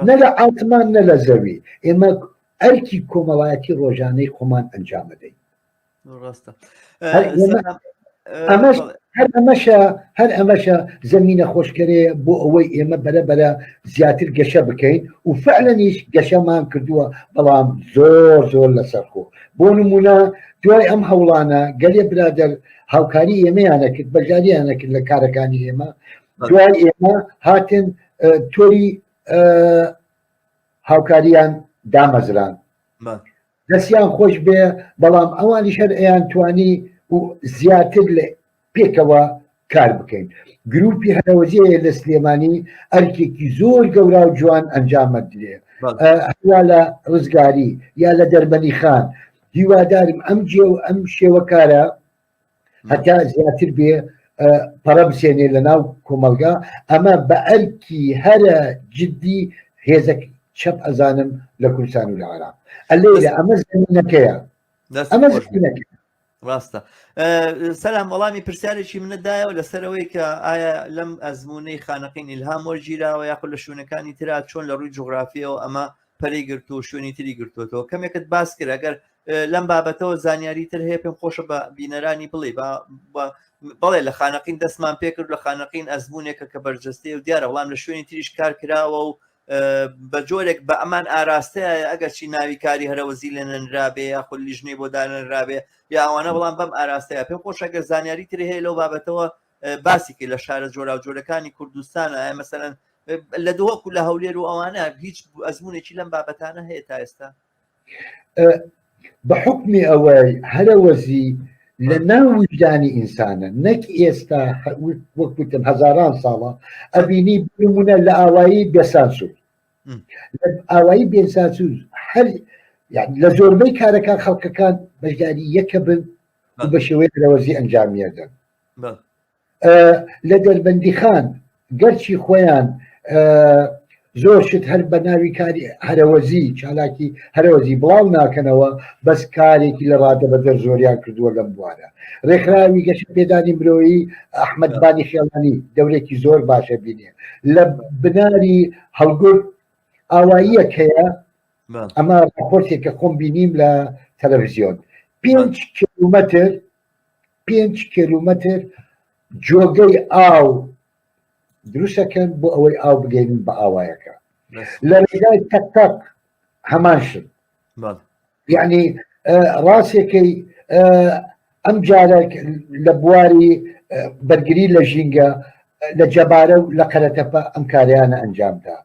نە لە ئاسمان نە لە زەوی ئێمە ئەرکی کۆمەڵایەتی ڕۆژانەی خۆمان ئەنجامەدەین هەر ئەمەشە زەمینە خۆشکەرەیە بۆ ئەوەی ئێمە بەرەبەرە زیاتر گەشە بکەین و فعلەنیش گەشەمان کردووە بەڵام زۆر لەسەرخۆ بۆ نمونە دوای ئەم هەوڵانە گەلێ برادەر هاوکاری ئێمەیانە کرد بەژاریانە کرد لە کارەکانی ئێمە دوای ئێمە هاتن تۆری هاوکاریان دامەزران دەستیان خۆش بێ بەڵام ئەوانی شەر ئەیان توانی و زیاتر لە پێکەوە کار بکەین گروپی هەرەوەزیە لە سلێمانی ئەرکێکی زۆر گەورە و جوان ئەنجامە درێ یا لە ڕزگاری یا لە دەربەنی خان هیوادارم ئەم شێوەکارە هەتا زیاتر بێ پەڕە بسێنێ لە ناو کۆمەلگا ئەمە بە ئەرکی هەرە جدی هێزەک چەپ ئەزانم لە کوردستان و لە عێراق ئەلێرە ئەمە زمینەکەیە ئەمە زمینەکە ڕاستە سەلام وەڵامی پرسیارێکی منەتدایەوە لەسەرەوەی کە ئایا لەم ئەزمونەی خانەقین ئیلهام وەرگیراوە یاخود لە شوێنەکانی ترا چۆن لە ڕووی جوغرافیەوە ئەمە پەرەی گرتو و شوێنی تری گرتوەوە کەمێکت باس کرد ئەگەر لەم بابەتەوە زانیاری تر هەیە پێم خۆشە بە بینەرانی بڵێ بەڵێ لە خانەقین دەستمان پێ کرد لە خانەقین ئەزمونێکە کە بەرجەستەیە و دیارە وەڵام لە شوێنی تریش کار کراوە و بە جۆرێک بە ئەمان ئاراستەیە ئەگەر چی ناوی کاری هەرەوەزی لە نەنرابێ یا خۆ لیژنەی بۆ دانەنرابێ یا ئەوانە بەڵام بەم ئاراستەیە پێم خۆش ئەگەر زانیاری تری هەیە لەو بابەتەوە باسیکە لە شارە جۆرا و جۆرەکانی کوردستانە ئایا مەسەلەن لە دۆک و لە هەولێر و ئەوانە هیچ ئەزمونێکی لەم بابەتانە هەیە تا ئێستا بە حکمی ئەوەی هەرەوەزی لە ناو وجدانی ئینسانە نەک ئێستا وەکوتم هەزاران ساڵە ئەبینی بمونە لە ئاوایی بێسانسوور لە ئاوایی بێسانسوور هەر لە زۆربەی کارەکان خەڵکەکان بەشداری یەکە بن و بە شێوەیە هەرەوەزی ئەنجامیەدەن لە دەربەندی خان گەرچی خۆیان زۆر شت هەر بە ناوی کاری هەرەوەزی چالاکی هەرەوەزی بڵاو ناکەنەوە بەس کارێکی لە ڕادە بەدەر زۆریان کردووە لەم بوارە ڕێکخراوی گەشت پێدانی مرۆیی ئەحمەد بانی خێڵانی دەورێکی زۆر باشە بینێ لە بناری هەڵگورد ئاواییەک هەیە ئەمە راپۆرتێک کە خۆم بینیم لە تەلەڤیزیۆن 5 کیلومتر جۆگەی ئاو دروستەکەن بۆ ئەوەی ئاو بگەین بە ئاوایەکە لە ڕێگای تەقتەق هەمانشن یعنی ڕاستێکی ئەم جارێک لە بواری بەرگری لە ژینگە لە جەبارە و لە قەرەتەپە ئەم کاریانە ئەنجامدا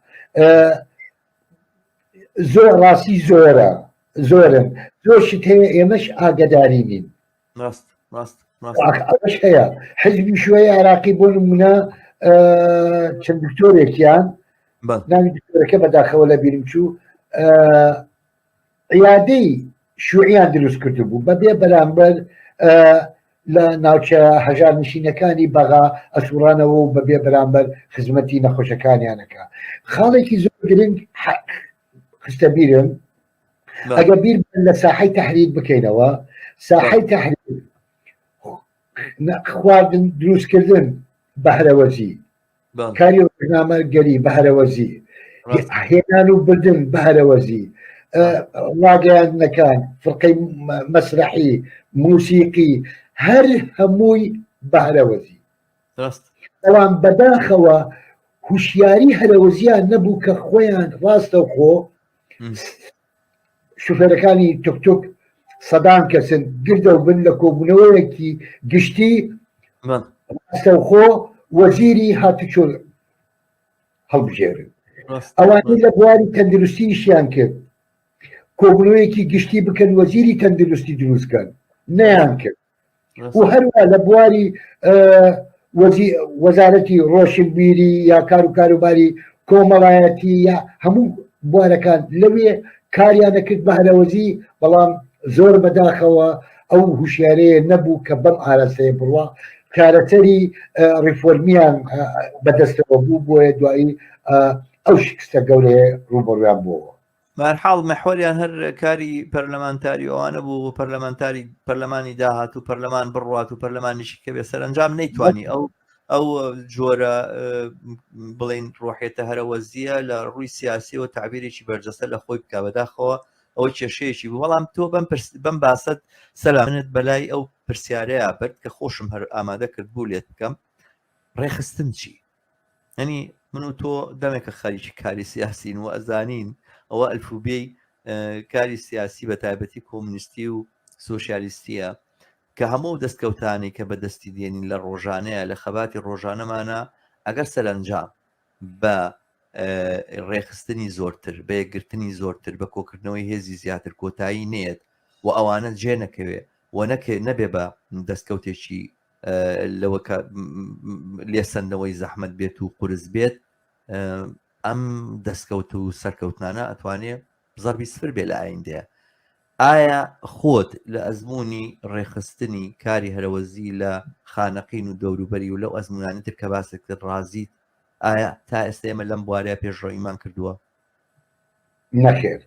زۆر ڕاستی زۆرن زۆرشت هەیە ئێمەش ئاگداری نین ئەوەش هەیە حزبی شوێی عراقی بۆ نمونە چەند دکتۆرێکیان ناوی دکتۆرەکە بەداخەوە لە بیرم چوو عیادەی شوعیان دروست کرد بوو بەبێ بەرامبەر لە ناوچە هەژار نشینەکانی بەغا ئەسوڕانەوە و بەبێ بەرامبەر خزمەتی نەخۆشەکانیانەکە خاڵێکی زۆر گرنگ خستە بیرم ئەگە بیر لە ساحەی تەحریر بکەینەوە ساحەی تەحریر خواردن دروستکردن بەهرەوەزی کاری ڕۆژنامەگەری بەهرەوەزی هێنان و بردن بەهرەوەزی ڕاگەیاندنەکان فڕقەی مەسرەحی موسیقی هەر هەمووی بەهرەوەزی ئەوان بەداخەوە هوشیاری هەرەوەزیان نەبوو کە خۆیان ڕاستەوخۆ شوفێرەکانی توکتوک سەدان کەسن گردە و بن لە کۆبوونەوەیەکی گشتی ڕاستەوخۆ وەزیری هاتوچۆ هەڵبژێرن ئەوانی لە بواری تەندروستیشیان کرد کۆبوونەوەیەکی گشتی بکەن وەزیری تەندروستی دروستکەن نەیان کرد و هەروە لە بواری وەزارەتی ڕۆشنبیری یا کار و کاروباری کۆمەڵایەتی یا هەموو بوارەکان لەوێ کاریان نەکرد بەهرەوەزی بەڵام زۆر بەداخەوە ئەو هوشیارەیە نەبوو کە بەم ئاراستەیە بڕوا کارەتەری ریفۆرمیان بەدەستەوە بوو بۆیە دوایی ئەو شکستە گەورەیە ڕوبەڕویان بووەوە مارحاڵ مەحوەریان هەر کاری پەرلەمانتاری ئەوانە بوو پەرلەمانتاری پەرلەمانی داهات و پەرلەمان بڕوات و پەرلەمانیشی کە بێ سەرنجام نەیتوانی ئەو جۆرە بڵین ڕۆحێتە هەرەوەزیە لە ڕووی سیاسی و تعبیرێکی بەرجەستە لە خۆی بکە بەداخەوە ئەوە کێشەیەکی بوو بەڵام تۆ بەم باست سەلامت بەلای ئەو پرسیارەیە برد کە خۆشم هەر ئامادە کرد بوو لێت بکەم ڕێخستن چی؟ هەنی من و تۆ دەمێکە خەریکی کاری سیاسین و ئەزانین ئەوە ئەلفوبێی کاری سیاسی بە تایبەتی کۆمونیستی و سۆشیالیستیە کە هەموو دەستکەوتانی کە بەدەستی دێنین لە ڕۆژانەیە لە خەباتی ڕۆژانەمانە ئەگەر سەرنجام بە ڕێخستنی زۆرتر بە یەکگرتنی زۆرتر بە کۆکردنەوەی هێزی زیاتر کۆتایی نێت و ئەوانە جێ نەکەوێ و نەبێ بە دەستکەوتێکی لەوە کە لێسەندەوەی زەحمەت بێت و قورس بێت ئەم دەستکەوت و سەرکەوتنانە ئەتوانێت زەربی سفر بێ لە ئایندەیە ئایا خۆت لە ئەزمموی ڕێخستنی کاری هەرەوەزی لە خانەقین و دەوروبەری و لەو ئەزمونانیتر کە باسێکتر ڕازیت ئایا تا ئێستا ئێمە لەم بوارەیە پێشڕۆیمان کردووە؟ نەخێر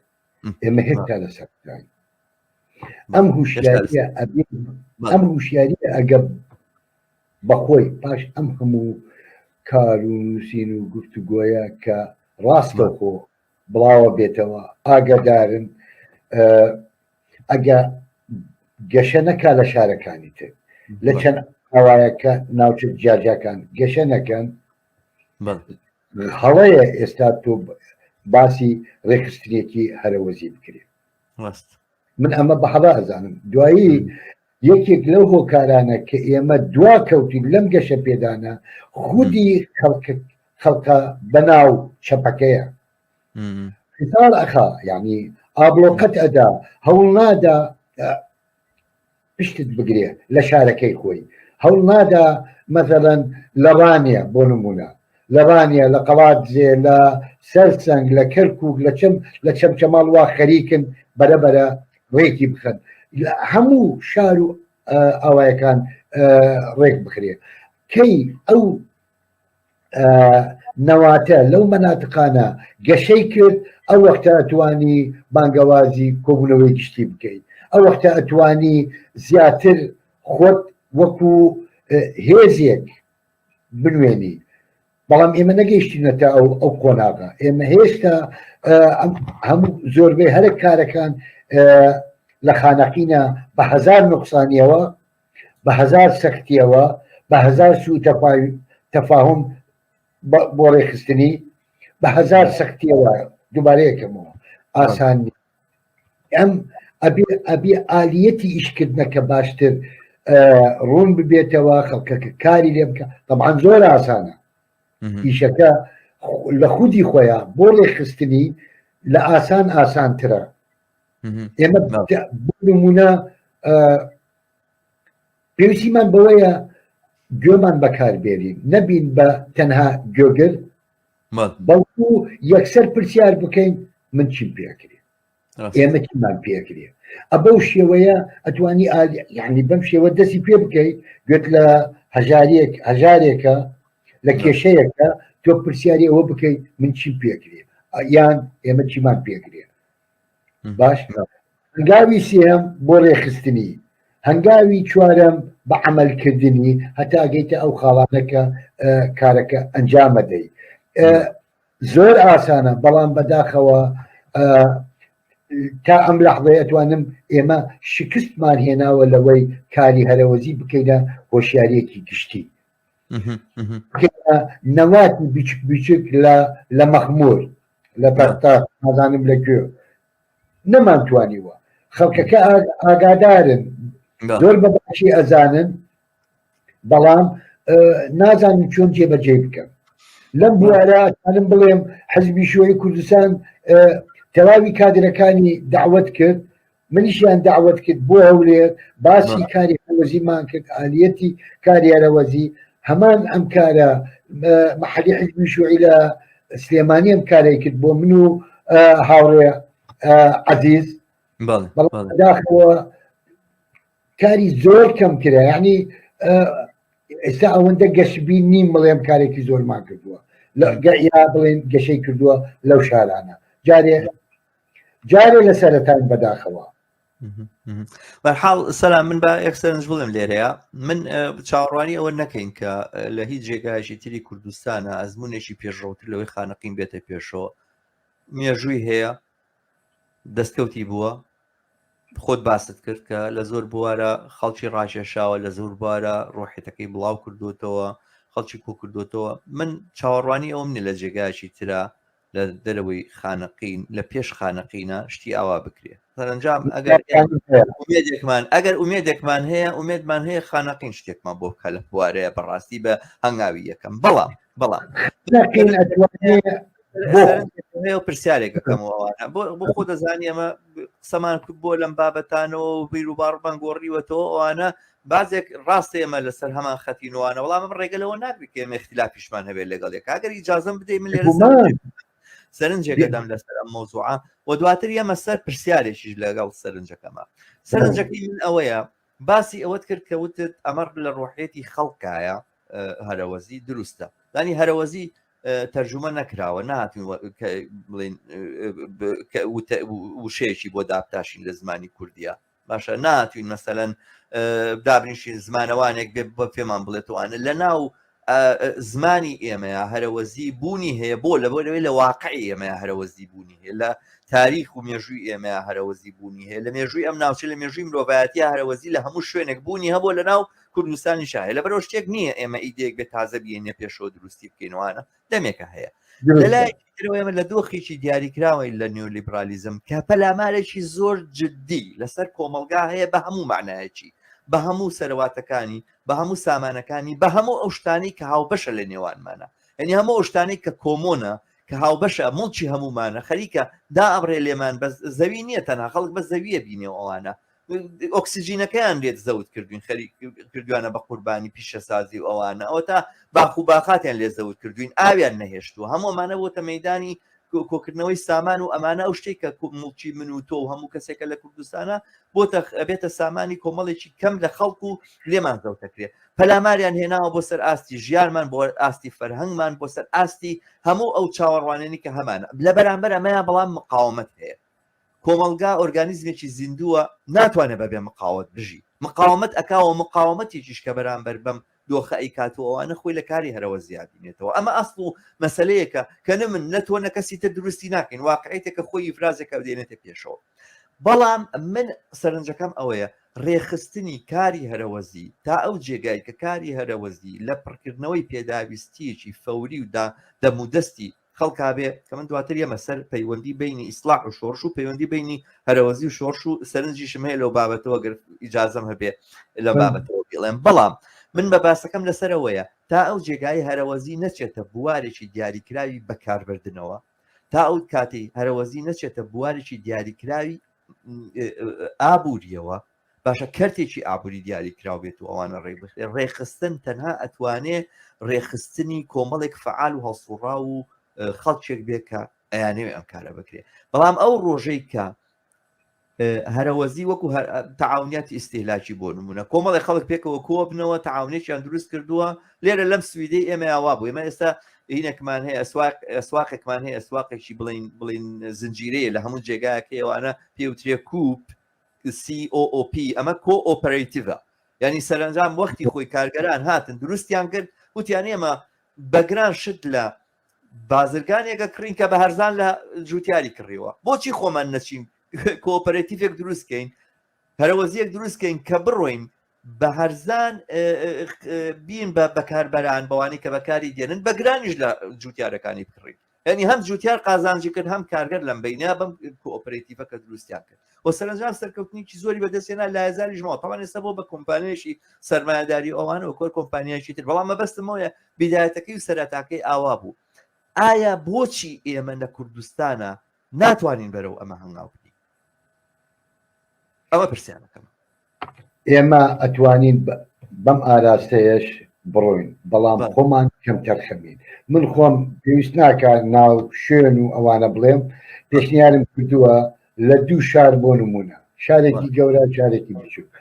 ئێمە هێشتا لەسەرین ئەم هوشیاریە ئەگە بەخۆی پاش ئەم هەموو کار و نووسین و گفتوگۆیە کە ڕاستەوخۆ بڵاوە بێتەوە ئاگادارن ئەگە گەشە نەکا لە شارەکانی تر لە چەند ئاوایەکە ناوچە جاجاکان گەشە نەکەن هەڵەیە ئێستا تۆ باسی ڕێکخستنێکی هەرەوەزی بکرێت من ئەمە بە هەڵا ئەزانم دوایی یەکێک لەو هۆکارانە کە ئێمە دوا کەوتین لەم گەشە پێدانە خودی خەڵکە بەناو چەپەکەیە خسال ئەخا یعنی ئابلۆقەت ئەدا هەوڵ نادا پشتت بگرێ لە شارەکەی خۆی هەوڵ نادا مەثەڵەن لە ڕانیە بۆ نمونە لە ڕانیە لە قەڵاتزێ لە سەرسەنگ لە کەرکووک لە چەمچەماڵ وا خەریکن بەرەبەرە ڕێکی بخەن هەموو شار و ئاوایەکان ڕێک بخرێ کەی ئەو نەواتە لەو مەناتقانە گەشەی کرد ئەو وەختە ئەتوانی بانگەوازی کۆبوونەوەی گشتی بکەیت ئەو وەختە ئەتوانی زیاتر خۆت وەکو هێزێک بنوێنی بەڵام ئێمە نەگەیشتینەتە ئەو قۆناغا ئێمە هێشتا هەموو زۆربەی هەرێک کارەکان لە خانەقینە بە هەزار نوقسانیەوە بە هەزار سەختیەوە بە هەزار سوء تەفاهم بۆ ڕێخستنی بە هەزار سەختیەوە دووبارەیەکەمەوە ئاسانی ئەم ئەبێ ئالیەتی ئیشکردنەکە باشتر ڕوون ببێتەوە خەڵکەکە کاری لێ بکە طبعاً زۆر ئاسانە ئیشەکە لە خودی خۆیان بۆ ڕێخستنی لە ئاسانترە ئێمە نمونە پێویستیمان بەوەیە گوێمان بەکاربێنین نەبین بە تەنها گوێگر بەڵکو یەکسەر پرسیار بکەین من چیم پێکرێ ئێمە چیمان پێکرێ ئەبەو شێوەیە ئەتوانی یعنی بەم شێوە دەستی پێ بکەیت گوێت لە هەژارێکە لە کێشەیەکە تۆ پرسیاری ئەوە بکەیت من چیم پێکرێ یان ئێمە چیمان پێکرێ باش هەنگاوی سێم بۆ ڕێخستنی هەنگاوی چوارەم بە عملکردنی هەتا گەیتە ئەو خاڵانەکە کارەکە ئەنجامەدەی زۆر ئاسانە بەڵام بەداخەوە تا ئەم لەحظەیە ئەتوانم ئێمە شکستمان هێناوە لەوەی کاری هەرەوەزی بکەینە هۆشیارێکی گشتی نەواتی بیچک لە مەخمور لە بەرتا نازانم لەگوێ نەمانتوانیوە خەڵکەکە ئاگادارن زۆر بەباشی ئەزانن بەڵام نازانم چۆن جێبەجێ بکەم لەم بوارە ئەتوانم بڵێم حەزبی شۆی کوردستان تەواوی کادرەکانی داوەت کرد منیشیان داوەت کرد بۆ هەولێر باسی کاری هەرەوەزیمان کرد ئالیەتی کاری هەرەوەزی هەمان ئەم کارە مەحەلی حزبی شوعی لە سلێمانی ئەم کارەی کرد بۆ من و هاوڕێ عەزیز داخەوە کاری زۆر کەم کرا یعنی ئێستا ئەوەندە گەشتبین نیم بڵێم کارێکی زۆرمان کردووە یا بڵێن گەشەی کردووە لەو شارانە جارێ لە سەرەتان بەداخەوە بەرحاڵ سەلام من بە یەکسەرنج بڵێم لێرەیە من چاوەڕوانی ئەوە نەکەین کە لە هیچ جێگایشی تری کوردستانە ئەزمونێکی پێشڕەوتر لەوەی خانەقین بێتە پێشەوە مێژووی هەیە دەستکەوتی بووە خۆت باست کرد کە لە زۆر بوارە خەڵکی ڕاکێشاوە لە زۆر بارە ڕۆحێتەکەی بڵاو کردوتەوە خەڵکی کۆ کردوتەوە من چاوەڕوانی ئەوم نیە لە جێگایشی ترە لە دەرەوەی خانەقین لە پێش خانەقینە شتی ئاوا بکرێ سەرنجام ئەگەر ئومێدێکمان هەیە ئومێدمان هەیە خانەقین شتێکمان بۆ بکە لە بوارەیە بەڕاستی بە هەنگاوی یەکەم بەڵام و پرسیارێکەکەمەوەوانە بۆ خۆ دەزانی ئەمە قسەمان بۆ لەم بابەتانەوە و بیر و باڕبان گۆڕیوەتەوە ئەوانە بازێک ڕاستە ئێمە لەسەر هەمان خەتینوانە وەڵام ئەم ڕێگەلەوە نابێت ئێمە اختلافیشمان هەبێت لەگەڵێک ئەگەر ئیجازەم بدەین من لێرە سەرنجێکەدەم لەسەر ئەم مۆزوعە و دواتر ئێمە سەر پرسیارێکیش لەگەڵ سەرنجەکەمە سەرنجەکەی من ئەوەیە باسی ئەوەت کرد کە وتت ئەمەڕ لە ڕۆحێتی خەڵکایە هەرەوەزی دروستە دانی هەرەوەزی تەرجمە نەکراوە نهاتین بڵێن وشەیەکی بۆ دابتاشین لە زمانی کوردیە باشە نهاتوین مەسەلەن دابنیشین زمانەوانێک بێ بە پێمان بڵێتوانە لە ناو زمانی ئێمەیە هەرەوەزی بوونی هەیە بۆ لەبەرەوەی لە واقعی ئێمە هەرەوەزی بوونی هەیە لە تاریخ و مێژووی ئێمە هەرەوەزی بوونی هەیە لە مێژووی ئەم ناوچە لە مێژووی مرۆڤایەتی هەرەوەزی لە هەموو شوێنێک بوونی هەبوو لە ناو کوردستانی شایە لەبەرەوە شتێک نییە ئێمە ئیدێک بێت تازە بێنێ پێشەوە دروستی بکەینەوەوانە دەمێکە هەیە لەلای ئێمە لە دۆخێکی دیاریکراوەی لە نیۆلیبرالیزم کە پەلامارێکی زۆر جددی لەسەر کۆمەلگا هەیە بە هەموو معنایەکی بە هەموو سەرواتەکانی بە هەموو سامانەکانی بە هەموو ئەوشتانی کە هاوبەشە لە نێوانمانە یعنی هەموو ئەوشتانی کە کۆمۆنە کە هاوبەشە مڵکی هەمومانە خەریکە دا ئەبڕێ لێمان بە زەوی نییە تەنها خەڵک بە زەویە بینێ ئەوانە ئۆکسسیژینەکەیان لێت زەوت کردوین خەریک کردوانە بە قوربانی پیشەسازی و ئەوانە ئەوە تا باخ و باخاتیان لێ زەوت کردوین ئاویان نەهێشتووە هەموومانە بۆتە مەدانی کۆکردنەوەی سامان و ئەمانە ئەو شتێک کە مڵکی من و تۆ و هەموو کەسێکە لە کوردستانە بۆتە بێتە سامانی کۆمەڵێکی کەم لە خەڵک و لێمان زەوتەکرێت پەلاماریان هێناوە بۆ سەر ئاستی ژیانمان بۆ ئاستی فەرهەنگمان بۆ سەر ئاستی هەموو ئەو چاوەڕوانێنی کە هەمانە لە بەرامبەر ئەمەیان بەڵام مقاومەت هەیە کۆمەلگا ئۆرگانیزمێکی زیندووە ناتوانێت بەبێ مقاومەت بژی مقاومەت ئەکاوە مقاومەتێکیش کە بەرامبەر بەم دۆخە ئەی کاتەوە ئەوانە خۆی لە کاری هەرەوە زیادینێتەوە ئەمە ئەسڵ و مەسلەیەکە کە نە من نەتوە نەکەسی تر دروستی ناکەین واقعیتێکە خۆی فرازێکە دێنێتە پێشەوە بەڵام من سەرنجەکەم ئەوەیە ڕێخستنی کاری هەرەوەزی تا ئەو جێگای کە کاری هەرەوەزی لە پڕکردنەوەی پێداویستیەکی فەوری و دەمودەستی خەڵکا بێ کە من دواتر یەمە سەر پەیوەندی بینی ئیسلاح و شۆڕش و پەیوەندی بینی هەرەوەزی و شۆڕش و سەرنجیشم هەیە لەو بابەتەوە گەر ئیجازەم هەبێ لە بابەتەوە بڵێم بەڵام من بە باسەکەم لەسەرەوەیە تا ئەو جێگای هەرەوەزی نەچێتە بوارێکی دیاریکراوی بەکاربردنەوە تا ئەو کاتی هەرەوەزی نەچێتە بوارێکی دیاریکراوی ئابوووریەوە باشە کەرتێکی ئابووری دیاری کراو بێت و ئەوانە ڕێخستن تەنها ئەتوانێ ڕێخستنی کۆمەڵێک فعال و هەڵسوڕا و خەڵکێک بێت کە ئەیانەوێ ئەم کارە بکرێت بەڵام ئەو ڕۆژەی کە هەرەوەزی وەکو تەعاونیاتی ئیستیهلاکی بۆ نمونە کۆمەڵی خەڵک پێکەوە کۆ بنەوە تەعاونێکیان دروست کردووە لێرە لەم سویدەی ئێمە ئاوا بوو ئێمە ئێستا هینێکمان هەیە ئەسواقێکمان هەیە ئەسواقێکی بڵین زنجیرەیە لە هەموو جێگایەکە ئەوانە پێوترێ کوپ COOP ئەمە کۆئۆپەرەیتیڤە ینی سەرنجام وەختی خۆی کارگەران هاتن دروستیان کرد وتیان ئێمە بەگران شت لە بازرگانێکە کڕین کە بە هەرزان لە جوتیاری کڕیەوە بۆچی خۆمان نەچین کۆپەرەتیڤێک دروستکەین هەرەوەزیەک دروستکەین کە بڕۆین بە هەرزان بین بە بەکاربەران بەوانی کە بەکاری دێنن بەگرانیش لە جوتیارەکانی بکڕین ینی هەم جوتیار قازانجی کرد هەم کارگەر لەم بینیا بەم کۆپەرەتیڤەکە دروستیان کرد و سەرنجام سەرکەوتنیی زۆری بەدەستێنا لە هزاریژمەوە تەوان ئێستا بۆ بە کۆمپانیەشی سەرمایه‌داری ئەوانە و کۆر کۆمپانیایکی تر بەڵام مەبەستمەوەیە بیدایەتەکەی و سەرەتاکەی ئاوا بوو ئایا بۆچی ئێمە لە کوردستانە ناتوانین بەرەو ئەمە هەنگاو بکەین ئەوە پرسیانەکەم ئێمە ئەتوانین بەم ئاراستەیەش بڕۆین بەڵام خۆمان کەم تەرخەمین من خۆم پێویست ناکات ناو شوێن و ئەوانە بڵێم پێشنیارم کردووە لە دوو شار بۆ نمونە شارێکی گەورە شارێکی بچوو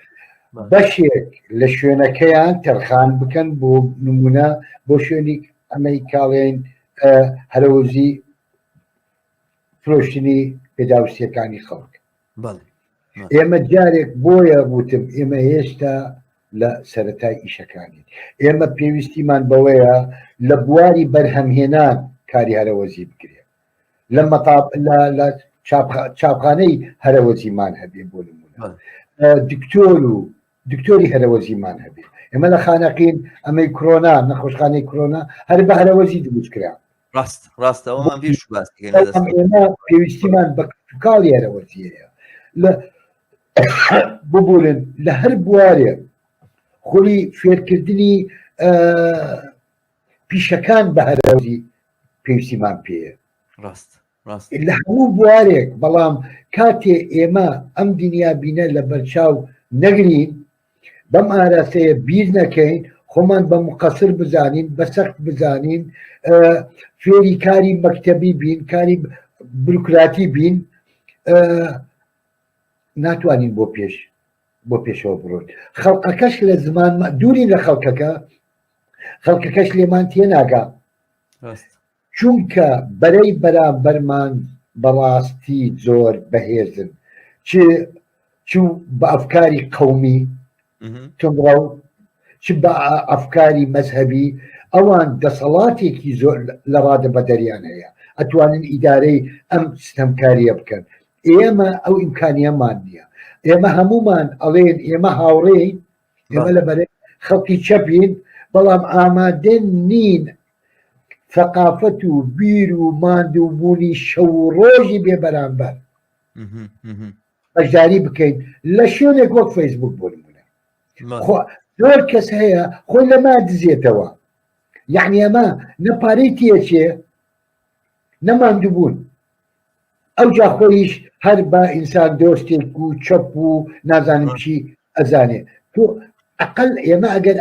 بەشێک لە شوێنەکەیان تەرخان بکەن بۆ نمونە بۆ شوێنی ئەمەی کاڵێن هەرەوەزی فرۆشتنی پێداویستیەکانی خەڵک ئێمە جارێک بۆیە گوتم ئێمە هێشتا لە سەرەتای ئیشەکانی ئێمە پێویستیمان بەوەیە لە بواری بەرهەمهێنان کاری هەرەوەزی بکرێت لە چاپخانەی هەرەوەزیمان هەبێ بۆ نمونە دکتۆری هەرەوەزیمان هەبێ ئێمە لە خانەقین ئەمەی کۆنا نەخۆشخانەی کۆنا هەر بە هەرەوەزی دروستکرا ڕاستەوەمان بیش ئێمە پێویستیمان بە کاڵی هەرەوەزیەیە ببورن لە هەر بوارێ خۆی فێرکردنی پیشەکان بە هەرەوەزی پێویستیمان پێیە لە هەموو بوارێک بەڵام کاتێ ئێمە ئەم دنیا بینە لە بەرچاو نەگرین بەم ئاراستەیە بیر نەکەین خۆمان بە مقەسر بزانین بە سەخت بزانین فێری کاری مەکتەبی بین کاری بروکراتی بین ناتوانین بۆ پێشەوە بڕۆین خەڵقەکەش لە زمان دووری لە خەڵکەکەش لێمان تێناگا چونکە بەرەی بەرامبەرمان بەڕاستی زۆر بەهێزن چ بە ئەفکاری قەومی تۆمڕەو چ بە ئەفکاری مەزهەبی ئەوان دەسەڵاتێکی زۆر لە ڕادە بەدەریان هەیە ئەتوانن ئیدارەی ئەم سیستەمکاریە بکەن ئێمە ئەو ئیمکانیەمان نییە ئێمە هەمومان ئەڵێن ئێمە هاوڕێین ئێمە لە بەرەی خەڵکی چەپین بەڵام ئامادەن نین ثەقافەت و بیر و ماندووبوونی شەو و ڕۆژی بێ بەرامبەر بەشداری بکەین لە شوێنێک وەک فەیسبوک بۆ نمونە زۆر کەس هەیە خۆی لەما دزێتەوە یعنی ئەمە نەپارەی تێچێ نەماندووبوون ئەو جا خۆیش هەر بە ئینسان دۆستێک و چەپ و نازانم چی ئەزانێ تۆ ئەقل ئێمە ئەگەر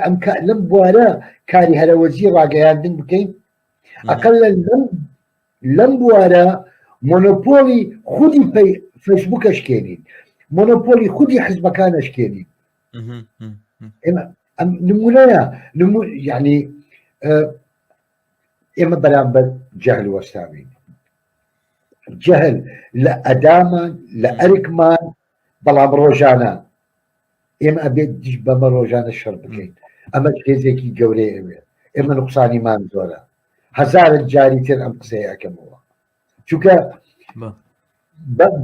لەم بوارە کاری هەرەوەزی ڕاگەیاندن بکەین ئەقل لەم بوارە مۆنۆپۆلی خودی فەیسبووکەشکێنین مۆنۆپۆلی خودی حزبەکانەشکێنین نمونەیە یعنی ئێمە بەرامبەر جەهل وەستاوین جەهل لە ئەدامان لە ئەرکمان بەڵام ڕۆژانە ئێمە ئەبێت دیش بەمە ڕۆژانە شەڕ بکەین ئەمە هێزێکی گەورەی ئەوێ ئێمە نوقسانیمان زۆرە هەزارت جاری تر ئەم قسەی ئەەکەمەوە چونکە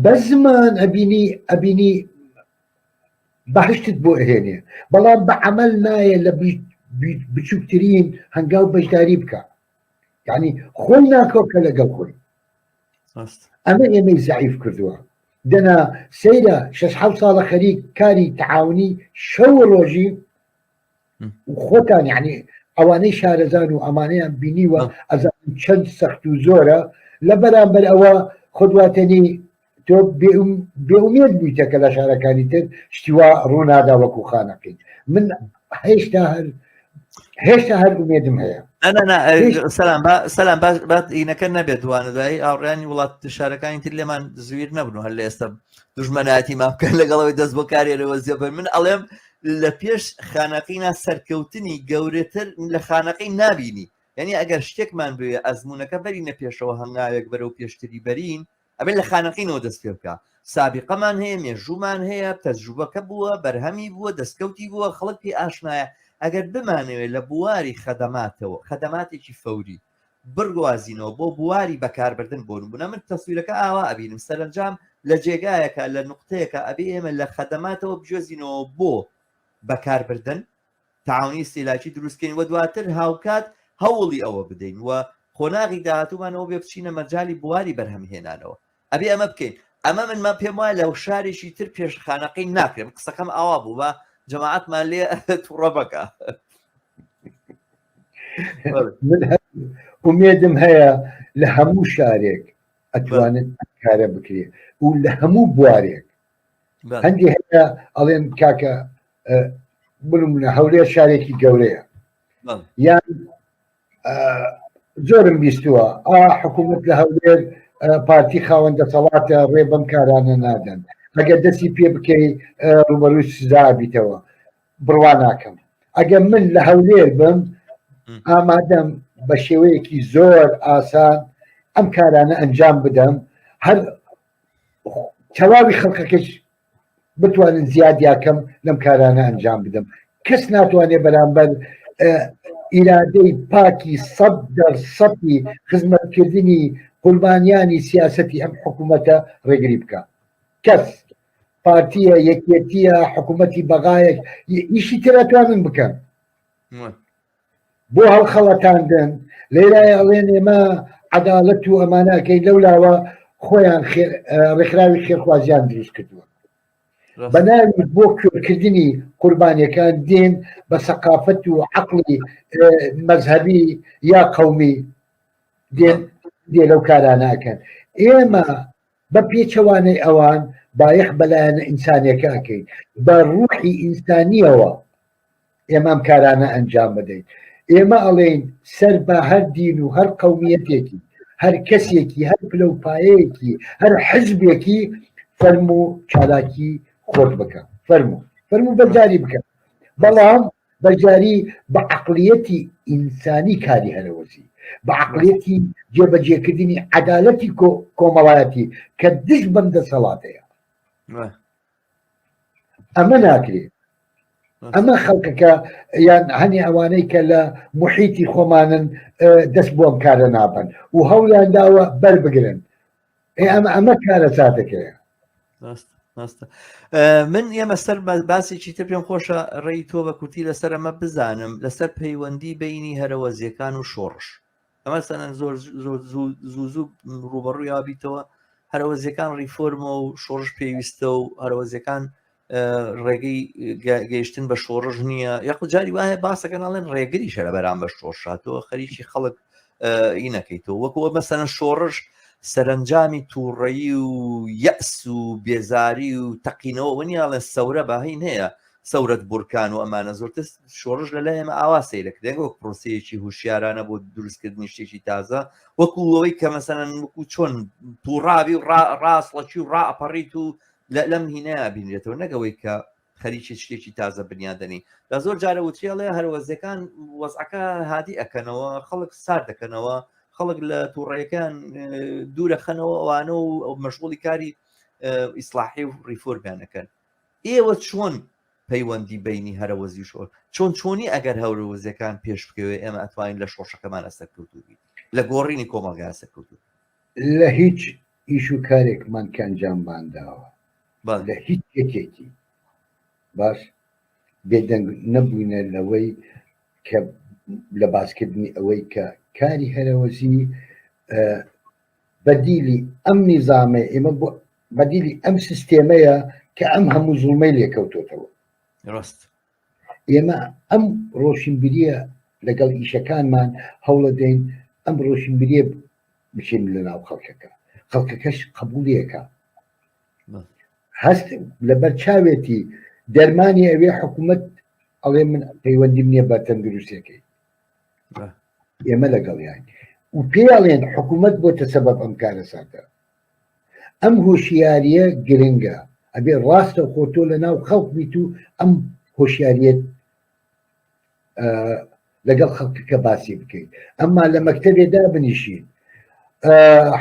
بە زمان ئەبینی بەهشتت بۆ ئەهێنێ بەڵام بە عەمەل نایە لە بچووکترین هەنگاو بەشداری بکە یعنی خۆی ناکۆکە لەگەڵ خۆی ئەمە ئێمەی زەعیف کردووە دەنا سەیرە 6 ساڵە خەریک کاری تەعاونی شەو ڕۆژی خۆتان یعنی ئەوانەی شارەزان و ئەمانەیان بینیوە ئەزان چەند سەخت و زۆرە لە بەرامبەر ئەوە خودواتەنی تۆ بێئومێد بوویتە کە لە شارەکانی تر شتیوا ڕوونادا وەکو خانەکەین من هێشتا هەر ئومێدم هەیە سەلام باش ئینەکە نەبێت دوانە دوایی ئاڕیانی وڵات شارەکانی تر لێمان زویر نەبن هەر لە ئێستا دوژمەناتی مابکەن لەگەڵەوەی دەست بۆ کارێرەوە زیێبەر من ئەڵێم لە پێش خانەقینا سەرکەوتنی گەورەتر لە خانەقی نبینی یعنی ئەگەر شتێکمان بوێ ئەزمونونەکە بەرینە پێشەوە هەنگاوێک بەرەو پێشتری بەرین ئەبێت لە خانەقینەوە دەست پێ بکە سابقەمان هەیە مێژوومان هەیە تەجروبەکە بووە بەرهەمی بووە دەستکەوتی بووە خەڵک پێ ئاشنایە ئەگەر بمانەوێت لە بواری خەدەماتەوە خەدەماتێکی فەوری بڕگوازینەوە بۆ بواری بەکاربردن بۆن بوون من تەسویرەکە ئاوا ئەبینم سەرنجام لە جێگایەکە لە نقطەیەکە ئەبێ ئێمە لە خەدەماتەوە بجۆزینەوە بۆ بەکاربردن تاعاونی استیلاکی دروستکەین وە دواتر هاوکات هەوڵی ئەوە بدەین وە خۆناغی داهاتومانەوە بێ بچینە مەجای بواری بەرهەمهێنانەوە ئەبێ ئەمە بکەین ئەمە من پێم وایە لەو شارێکی تر پێشخانەقەی ناکرێم قسەکەم ئاوا بوو بە جەماعەتمان لێ تووڕە بکە من ئومێدم هەیە لە هەموو شارێک ئەتوانێت کارە بکرێ و لە هەموو بوارێک هەندی هەیە ئەڵێن کاکە بڵمە هەولێر شارێکی گەورەیە یان زۆرم بیستووە حکوومەت لە هەولێر پارتی خاوەندە سەڵاتە ڕێ بەم کارانە نادەن ئەگەر دەستی پێ بکەی ڕوبەروی سزا بیتەوە بڕوا ناکەم ئەگەر من لە هەولێر بم ئامادەم بە شێوەیەکی زۆر ئاسان ئەم کارانە ئەنجام بدەم هەر تەواوی خەڵکەکەش بتوانن زیادیاکەم لەم کارانە ئەنجام بدەم کەس ناتوانێت بەرامبەر ئیرادەی پاکی 100% خزمەتکردنی قوربانیانی سیاسەتی ئەم حکوومەتە ڕێگری بکە کەس پارتیە یەکێتیە حکوومەتی بەغایەک ئیشی تراتوانن بکەن بۆ هەڵخەڵەتاندن لێرای ئەڵێن ئێمە عەداڵەت و ئەمانەکەی لەولاوە خۆیان ڕێکخراوی خێرخوازیان دروست کردووە بەناوی بۆ کورتکردنی قوربانیەکان دێن بە سەقافەت و عەقڵی مەذهەبی یا قەومی دێن دێ لەو کارانەکەن ئێمە بە پێچەوانەی ئەوان بایەخ بەلایەنە ئینسانیەکە ئەکەین بە ڕوحی ئینسانیەوە ئێمەم کارانە ئەنجام بدەین ئێمە ئەڵێن سەر بە هەر دین و هەر قەومیەتێکی هەر کەسێکی هەر پلەپایەیەکی هەر حزبێکی فەرم و چالاکی خۆت بکە فەرمو بەجاری بکە بەڵام بەجاری بە عەقڵیەتی ئینسانی کاری هەرەوەزی بە عەقڵیەتی جێبەجێکردنی عەدالەتی کۆمەڵایەتی کە دش بەم دەسەڵاتەیە ئەمە ناکرێت ئەمە خەڵکەکە یان هەنی ئەوانەی کە لە موحیتی خۆمانن دەست بۆم کارە نابن و هەوڵیان داوە بەربگرن ئەمە کارە ساتەکەیە من ئێمە سەر باسێکی تر پێم خۆشە ڕێی تۆ بە کورتی لەسەر ئەمە بزانم لەسەر پەیوەندی بینی هەرەوەزیەکان و شۆڕش ئەمە سەنەن زۆر زوو ڕوبەڕووی یابیتەوە هەرەوەزیەکان ڕیفۆرمە و شۆڕش پێویستە و هەرەوەزیەکان ڕێگەی گەیشتن بە شۆڕژ نییە یاخود جاری وایە باسەکەناڵێن ڕێگریشە لە بەرامبەر شۆڕشاتەوە خەریکی خەڵک ئینەکەیتەوە وەکووە مەسەنە شۆڕژ سەرنجامی تووڕەیی و یەس و بێزاری و تەقینەوە وەنیاڵێن سەورە باهین هەیە سەورەت بورکان و ئەمانە زۆرتر شۆڕژ لە لای ئێمە ئاوا سەیرەکرێن وەک پرۆسەیەکی هوشیارانە بۆ دروستکردنی شتێکی تازە وەکو ئەوەی کە مەسەنەن وەکو چۆن تووڕاوی و ڕاستڵەکی و ڕائەپەڕیت و لەم هینەیە بینرێتەوە نەگەوەی کە خەریکی شتێکی تازە بنیادنی لە زۆر جارە وتریاڵێ هەروەزەکان وەزعەکە هادی ئەکەنەوە خەڵک سار دەکەنەوە خەڵک لە تووڕێیەکان دوورە خەنەوە ئەوانە و مەشغوڵی کاری ئیسلاحی و ریفۆرمیانەکەن ئێوە چۆن پەیوەندی بینی هەرەوەزی شۆ چۆنی ئەگەر هەورەوەزیەکان پێش بکەوێ ئێمە ئەتوانین لە شۆشەکەمان ئەسەرکەوتوبی لە گۆڕینی کۆمەلگا ئەسەرکەوتوب لە هیچ ئیش و کارێکمان کە ئەنجاممان داوە لە هیچ یەکێکی باش بێدەنگ نەبووینە لەوەی کە لە باسکردنی ئەوەی کە کاری هەرەوەزی بەدیلی ئەم نیزامێ ئێمە بەدیلی ئەم سیستێمەیە کە ئەم هەموو زوڵمەی لێکەوتۆتەوە ڕاست ئێمە ئەم ڕۆشنبیریە لەگەڵ ئیشەکانمان هەوڵە دەین ئەم ڕۆشنبیریە بچین لە ناو خەڵکەکەش قبولیەکە هەست لەبەر چاوێتی دەرمانی ئەوێ حکوومەت ئەڵێ من پەیوەندیم نییە بە تەندروستیەکەی ئێمە لەگەڵیان و پێڵێن حکوومەت بۆتە سەبەب ئەم کارە سادە ئەم هۆشیاریە گرنگە ئەبێ ڕاستە خۆتۆ لە ناو خەڵک بیت و ئەم هۆشیاریەت لەگەڵ خەڵکەکە باسی بکەیت ئەمما لە مەکتەبێدا بنیشین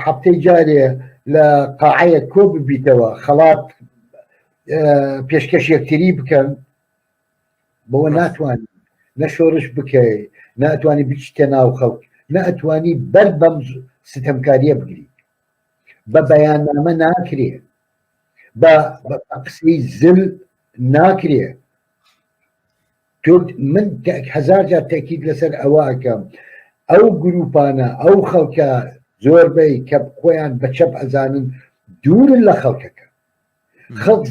هەفتەی جارێ لە قاعەیە کۆ ببیتەوە خەڵات پێشکەش یەکتری بکەن بەوە ناتوانانی نە شۆڕش بکەیت ناتوانانی بچتە ناو خەڵک نەئەتوانی بەر بەم ستەمکاریە بگری بە بەیاننامە ناکرێ بە قسەی زل ناکرێ من هەزار جار تاکید لەسەر ئەوە ئەکەم ئەو گروپانە ئەو خەڵکە زۆربەی کە خۆیان بە چەپ ئەزانن دوورن لە خەڵکەکە خەڵک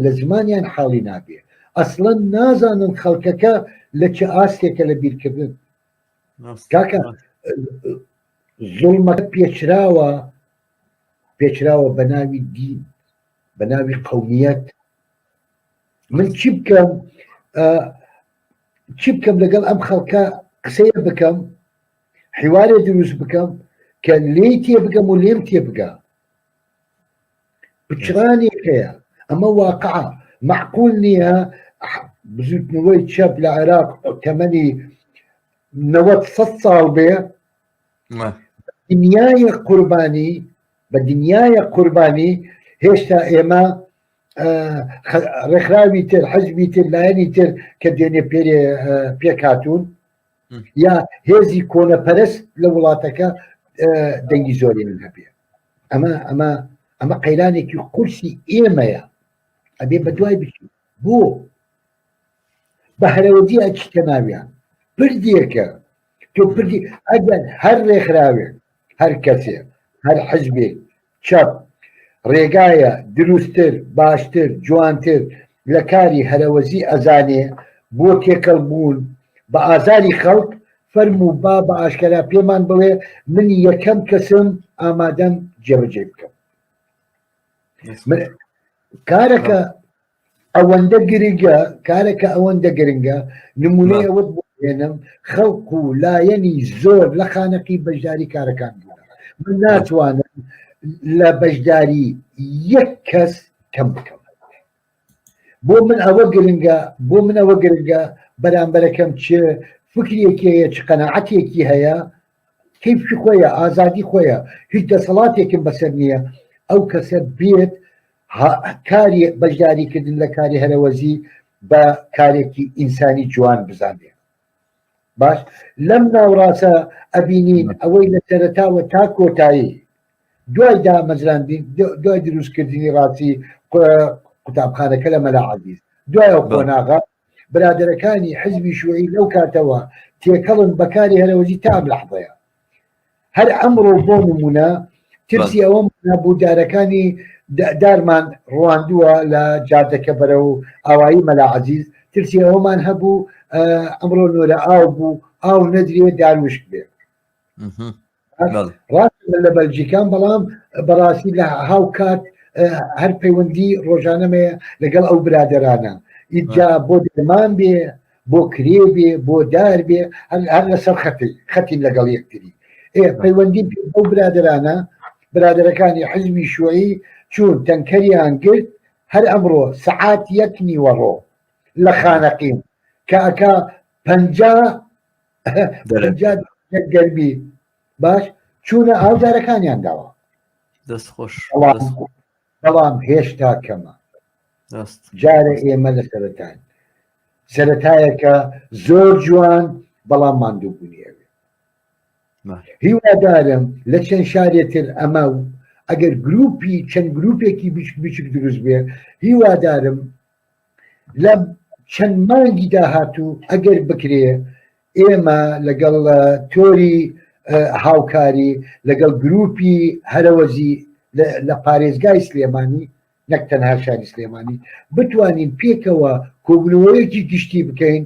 لە زمانیان حاڵی نابێ ئەسڵەن نازانن خەڵکەکە لە چه ئاستێکە لە بیرکردن کاکە زوڵمەکە پێچراوە بە ناوی دین بە ناوی قەومیەت من چی بکەم لەگەڵ ئەم خەڵکە قسەیە بکەم حیوارێ دروست بکەم کە لێی تێ بگەم و لێم تێ بگە پچرانێکەیە ئەمە واقعە معقول نییە بزوتنەوەی چەپ لە عێراق تەمەنی 90 ساڵ بێ بە دنیایە قوربانی هێشتا ئێمە ڕێکخراوی تر حەزبی تر لایەنی تر کە دێنێ پێکاتون یا هێزی کۆنەپەرست لە وڵاتەکە دەنگی زۆری من هەبێ ئەمە قەیرانێکی قورسی ئێمەیە ئەبێ بە دوای بچین بۆ بە هەرەوەدی ئەچتە ناویان پردیەکە تۆ پردی ئەگەن هەر ڕێکخراوێک هەر کەسێ هەر حەزبێک چەپ ڕێگایە دروستتر باشتر جوانتر لە کاری هەرەوەزی ئەزانێ بۆ تێکەڵبوون بە ئازاری خەڵک فەرموو با بە ئاشکرا پێمان بڵێ من یەکەم کەسم ئامادەم جێبەجێ بکەم کارەکە ئەوەندە گرنگە نمونەی ئەوەت بێنم خەڵک و لایەنی زۆر لە خانەقی بەشداری کارەکان بوون من ناتوانم لە بەشداری یەک کەس کەم بکەم بۆ من ئەوە گرنگە بەرامبەرەکەم چێ فکرێکەیە چ قەناعەتێکی هەیە کەیفی خۆیە ئازادی خۆیە هیچ دەسەڵاتێکم بەسەر نییە ئەو کەسە بێت کاری بەشداریکردن لە کاری هەرەوەزی بە کارێکی ئینسانی جوان بزانێ باش لەم ناوڕاستە ئەبینین ئەوەی لە سەرەتاوە تا کۆتایی دوای دامەزراندین دوای دروستکردنی ڕاستی قوتابخانەکە لە مەلا عەزیز دوای ئەو قۆناغا برادەرەکانی حزبی شوعی لەو کاتەوە تێکەڵن بەکاری هەرەوەزی تا ئەم لەحظەیە هەر ئەمڕۆ بۆ نمونە ترسی ئەوە بوو دارەکانی دارمان ڕواندووە لە جادەکە بەرە و ئاوایی مەلا عەزیز ترسی ئەوەمان هەبوو ئەمڕۆ نۆرە ئاو بوو ئاو نەدرێ داروشک بێ ڕاست لە بەلجیکان بەڵام بەڕاستی لە هاو کات هەر پەیوەندی ڕۆژانەمەیە لەگەڵ ئەو برادەرانە ئیجا بۆ دەرمان بێ بۆ کرێ بێ بۆ دار بێ هەر لەسەر خەتین لەگەڵ یەکتری پەیوەندی ئەو برادەرەکانی حزبی شوعی چون تەنکەریان گرت هەر ئەمڕۆ سەعات 1 نیوەڕۆ لە خانەقیم کە ئەکا 50 گەربی باش چوونە ئاودارەکانیان داوە دەستخۆش بەڵام هێشتا کەمە جارە ئێمە لە سەرەتایەکە زۆر جوان بەڵام ماندوو بوونیەوێ هیوادارم لە چەند شارێتر ئەمە و ئەگەر گروپی چەند گروپێکی بچک دروست بێ هیوادارم لە چەند مانگی داهاتوو ئەگەر بکرێ ئێمە لەگەڵ تۆری هاوکاری لەگەڵ گروپی هەرەوەزی لە پارێزگای سلێمانی نەک تەنها شاری سلێمانی بتوانین پێکەوە کۆبوونەوەیەکی گشتی بکەین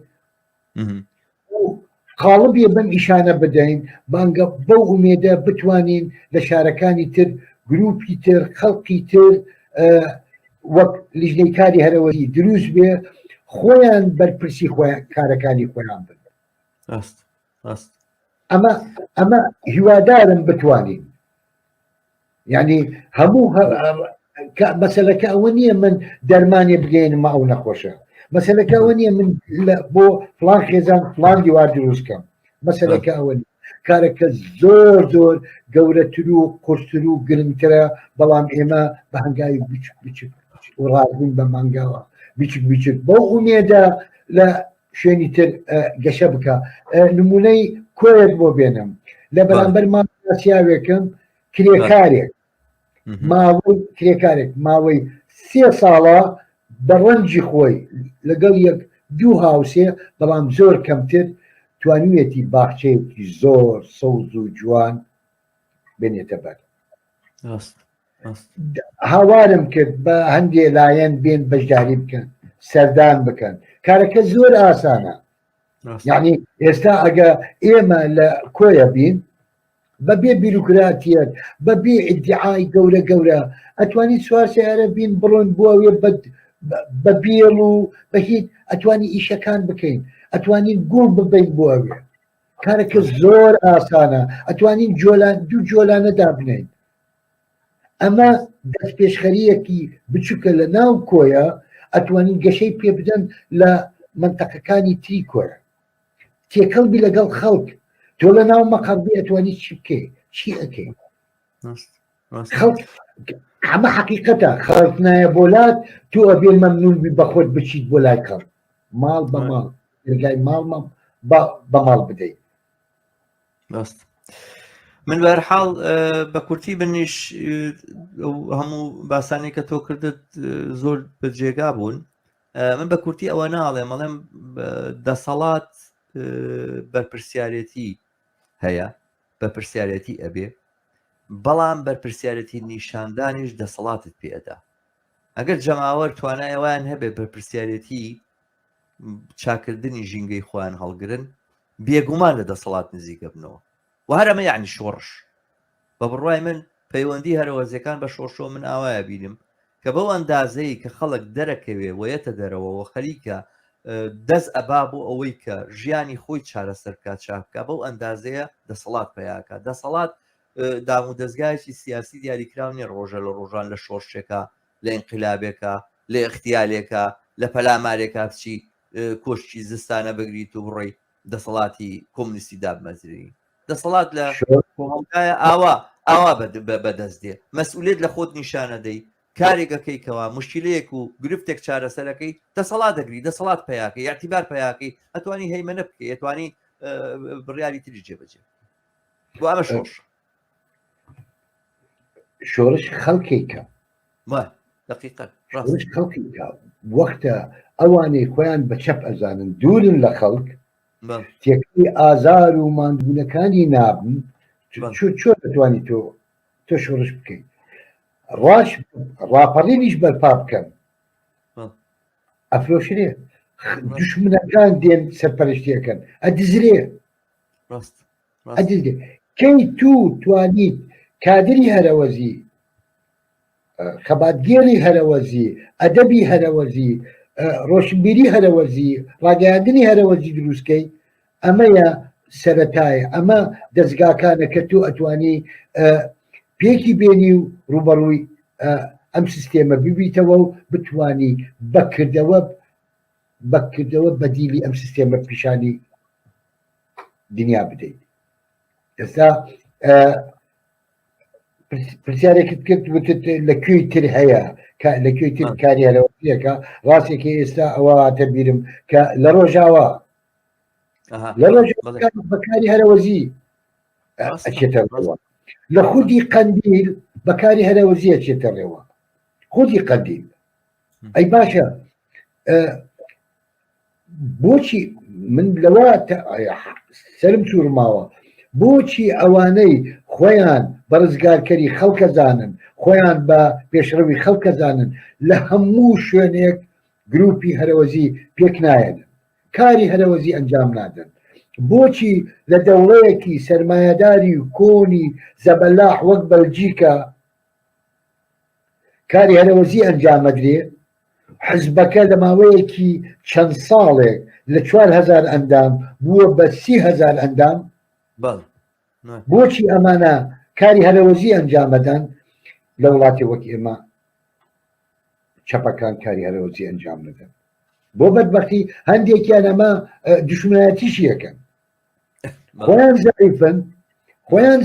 قاڵبیە بەم ئیشانە بدەین بانگە بەو ئومێدە بتوانین لە شارەکانی تر گروپی تر خەڵقی تر وەک لیژنەی کاری هەرەوەزی دروست بێ خۆیان بەرپرسی کارەکانی خۆیان بن ئەمە هیوادارم بتوانین یعنی هەموو مەسەلەکە ئەوە نییە من دەرمانێ بگەینمە ئەو نەخۆشە مەسەلەکە ئەوە نییە من بۆ فلان خێزان فلان دیوار دروستکەم مەسەلەکە ئەوە کارەکە زۆر زۆر گەورەتر و قورستر و گرنگترە بەڵام ئێمە بە هەنگاوی بچک و ڕازبوون بە مانگاوە بچک بۆ ئومێدە لە شوێنی تر گەشە بکە نمونەی کۆیت بۆ بێنم لە بەرامبەر ماسیاوێکم کرێکارێک ماوەی 3 ساڵە بە ڕەنجی خۆی لەگەڵ یەک دوو هاوسێ بەڵام زۆر کەمتر توانوێتی باخچەیەکی زۆر سەوز و جوان بێنێتە بەر هاوارم کرد بە هەندێ لایەن بێن بەشداری بکەن سەردان بکەن کارەکە زۆر ئاسانە یعنی ئێستا ئەگە ئێمە لە کۆیە بین بەبێ بیروکراتیەت بەبێ ئیدعای گەورە ئەتوانی سوار سیارە بین بڕۆن بووە بە بێڵ و بە هیچ ئەتوانی ئیشەکان بکەین ئەتوانین گوڵ ببین بووەوێ کارەکە زۆر ئاسانە ئەتوانین دوو جۆلانە دابنین ئەمە دەست پێشخەریەکی بچووکە لە ناو کۆیە ئەتوانین گەشەی پێ بدەن لە منتەقەکانی تری کۆیە تێکەڵبی لەگەڵ خەڵک تۆ لە ناو مەقەڕبی ئەتوانی چی بکەی چی ئەەکەی ئەمە حەقیقەتە خەڵک نایە بۆلات تۆ ئەبێ مەمنون بی بەخۆت بچیت بۆ لای کەڵ ماڵ بە ماڵ لەگای ماڵمە بە ماڵ بدەیت من بەرحاڵ بە کورتی بنیش هەموو باسانی کە تۆ کردت زۆر بەجێگا بوون من بە کورتی ئەوە ناڵێ مەڵێم دەسەڵات بەرپرسیارەتی هەیە بەرپرسیارەتی ئەبێ بەڵام بەرپرسیارەتی نیشاندانیش دەسەڵاتت پێدا ئەگەر جەماوەر توانایەوەیان هەبێ بەرپرسیارەتی چاکردنی ژینگەی خۆیان هەڵگرن بێگومان لە دەسەڵات نزیکە بنەوە و هەرەمە یعنی شۆڕش بە بڕوای من پەیوەندی هەرەوەزیەکان بە شۆڕشۆ من ئاوایە بینم کە بەو ئەندازەی کە خەڵک دەرەکەوێ وەیەتە دەرەوەەوە خەریکە دەست ئەبا بۆ ئەوەی کە ژیانی خۆی چارەسەرکات چاکە بەو ئەندازەیە دەسەڵات پیاکە دەسەڵات دام و دەستگایکی سیاسی دیاریکراونی ڕۆژە لە ڕۆژان لە شۆڕشێکە لە ئینقلابێکە لە اختیالێکە لە پەلامارێکا بچی کۆشتی زستانە بگریت و بڕۆی دەسەڵاتی کۆمونیستی دابمەزری دەسەڵات لە کۆمەڵگایە ئاوا بەدەست دێ مەسئولێت لە خۆت نیشانە دەی کارێکەکەیکەوە مشکلەیەک و گرفتێک چارەسەرەکەی دەسەڵات دەگری دەسەڵات پیاکەی یاعتیبار پیاکەی ئەتوانی هەیمەنە بکەی ئەتوانی بڕیاری تری جێبەجێ بۆ ئەمە شۆڕش خەڵکێکە دقیقا خەڵکێکە وەختە ئەوانەی خۆیان بە چەپ ئەزانن دوورن لە خەڵک تێکەی ئازار و ماندوونەکانی نابن چۆن دەتوانی تۆ شۆڕش بکەیت ڕاپەڕێنیش بەرپا بکەن ئەفرۆشرێ دوشمنەکان دێن سەرپەرشتیەکەن ئەدزرێ کەی توانیت کادری هەرەوەزی خەباتگێری هەرەوەزی ئەدەبی هەرەوەزی ڕۆشنبیری هەرەوەزی ڕاگەیاندنی هەرەوەزی دروستکەی ئەمەیە سەرەتایە ئەمە دەستگاکانە کە تۆ ئەتوانی پێکی بێنی و ڕوبەڕووی ئەم سیستێمە ببیتەوە و بتوانی بەکردەوە بەدیلی ئەم سیستێمە پیشانی دنیا بدەیت ئێستا پرسیارێکت کرد وتت لەکوێی تر هەیە لەکوێی تر کاری هەرەوە تەکە ڕاستێکی ئێستا ئەوە تەبیرم کە لە ڕۆژاوە لە ڕۆژ بەکاری هەرەوەزی ئەچێتە ڕێوە لە خودی قەندیل بەکاری هەرەوەزی ئەچێتە ڕێوە خودی قەندیل ئەی باشە بۆچی من لەوە سەرم چورماوە بۆچی ئەوانەی خۆیان بە ڕزگارکەری خەڵکەزانن خۆیان بە پێشڕەوی خەڵکەزانن لە هەموو شوێنێک گروپی هەرەوەزی پێک نایەنن کاری هەرەوەزی ئەنجام نادەن بۆچی لە دەوڵەیەکی سەرمایەداری و کۆنی زەبەلاح وەک بەلجیکا کاری هەرەوەزی ئەنجامەدرێ حزبەکە لە ماوەیەکی چەند ساڵێک لە 4,000 ئەندام بووە بە 30,000 ئەندام بۆچی ئەمانە کاری هەرەوەزی ئەنجامەدەن لە وڵاتی وەک ئێمە چەپەکان کاری هەرەوەزی ئەنجام نەدەن بۆ بەدبەختی هەندێکیان ئەمە دوشمنایەتیشی یەکەن خۆیان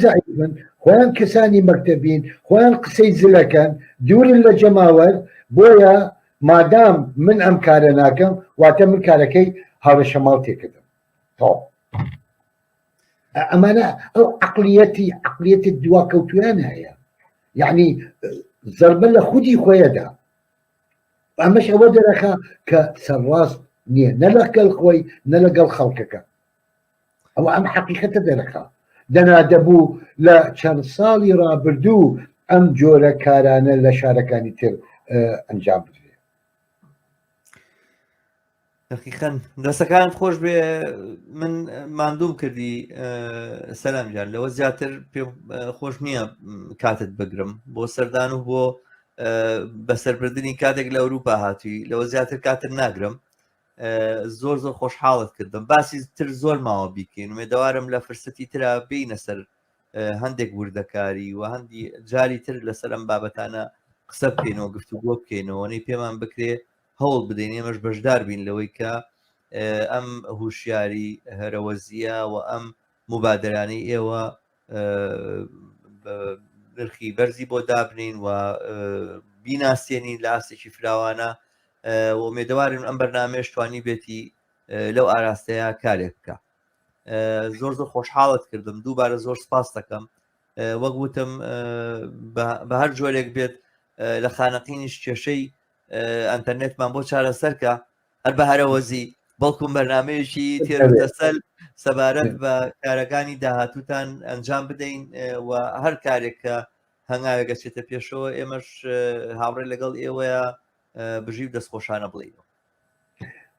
زەعیفن خۆیان کەسانی مەکتەبین خۆیان قسەی زلەکەن دوورن لە جەماوەر بۆیە مادام من ئەم کارە ناکەم واتە من کارەکەی هاوڕێ شەماڵ تێکردم ئەمانە ئەو عەقلیەتی دواکەوتویان هەیە یعنی زەربە لە خودی خۆیەدا ئەمەش ئەوە دەرەخە کە سەرڕاست نییە نە لەگەڵ خۆی نە لەگەڵ خەڵکەکە ئەوە ئەم حەقیقەتە دەرەخە دەنا دەبوو لە چەند ساڵی ڕابردوو ئەم جۆرە کارانە لە شارەکانی تر ئەنجام بدرێت دقیقەن دەستەکانت خۆش بێ من ماندوم کردی سەلامجان لەوە زیاتر پێم خۆش نییە کاتت بگرم بۆ سەردان و بۆ بەسەربردننی کاتێک لە ئەوروپا هاتووی لەوە زیاتر کاتر ناگرم زۆر خۆشحاڵت کردم باسی تر زۆر ماوە بیکەین وێدەوارم لە فرسەتی ترا بینە سەر هەندێک وردەکاری و هەندی جاری تر لەسەر ئەم بابەتانە قسە بکەینەوە گفتوگۆ بکەینەوە نەی پێمان بکرێ هەوڵ بدەین ئێمەش بەشدار بین لەوەی کە ئەم هوشیاری هەرەوەزیە و ئەم مبادرانی ئێوە نرخی بەرزی بۆ دابنین و بیناسیێنین لە ئاستێکی فراوانە و مێدەوارن ئەم بەرنامێش توانی بێتی لەو ئاراستەیە کارێک بکە زۆر خۆشحاڵت کردم دووبارە زۆر سپاس دەکەم وەک وتم بە هەر جۆرێک بێت لە خانەقینیش کێشەی ئەنتەرنێتمان بۆ چارەسەرکە هەر بە هەرەوەزی بەڵکوم بەرنامەیەکی تێرەسەل سەبارەت بە کارەکانی داهاتوتان ئەنجام بدەین و هەر کارێک کە هەنگاوێک گەچێتە پێشەوە ئێمەش هاوڕێ لەگەڵ ئێوەیە بژی و دەستخۆشانە بڵێنەوە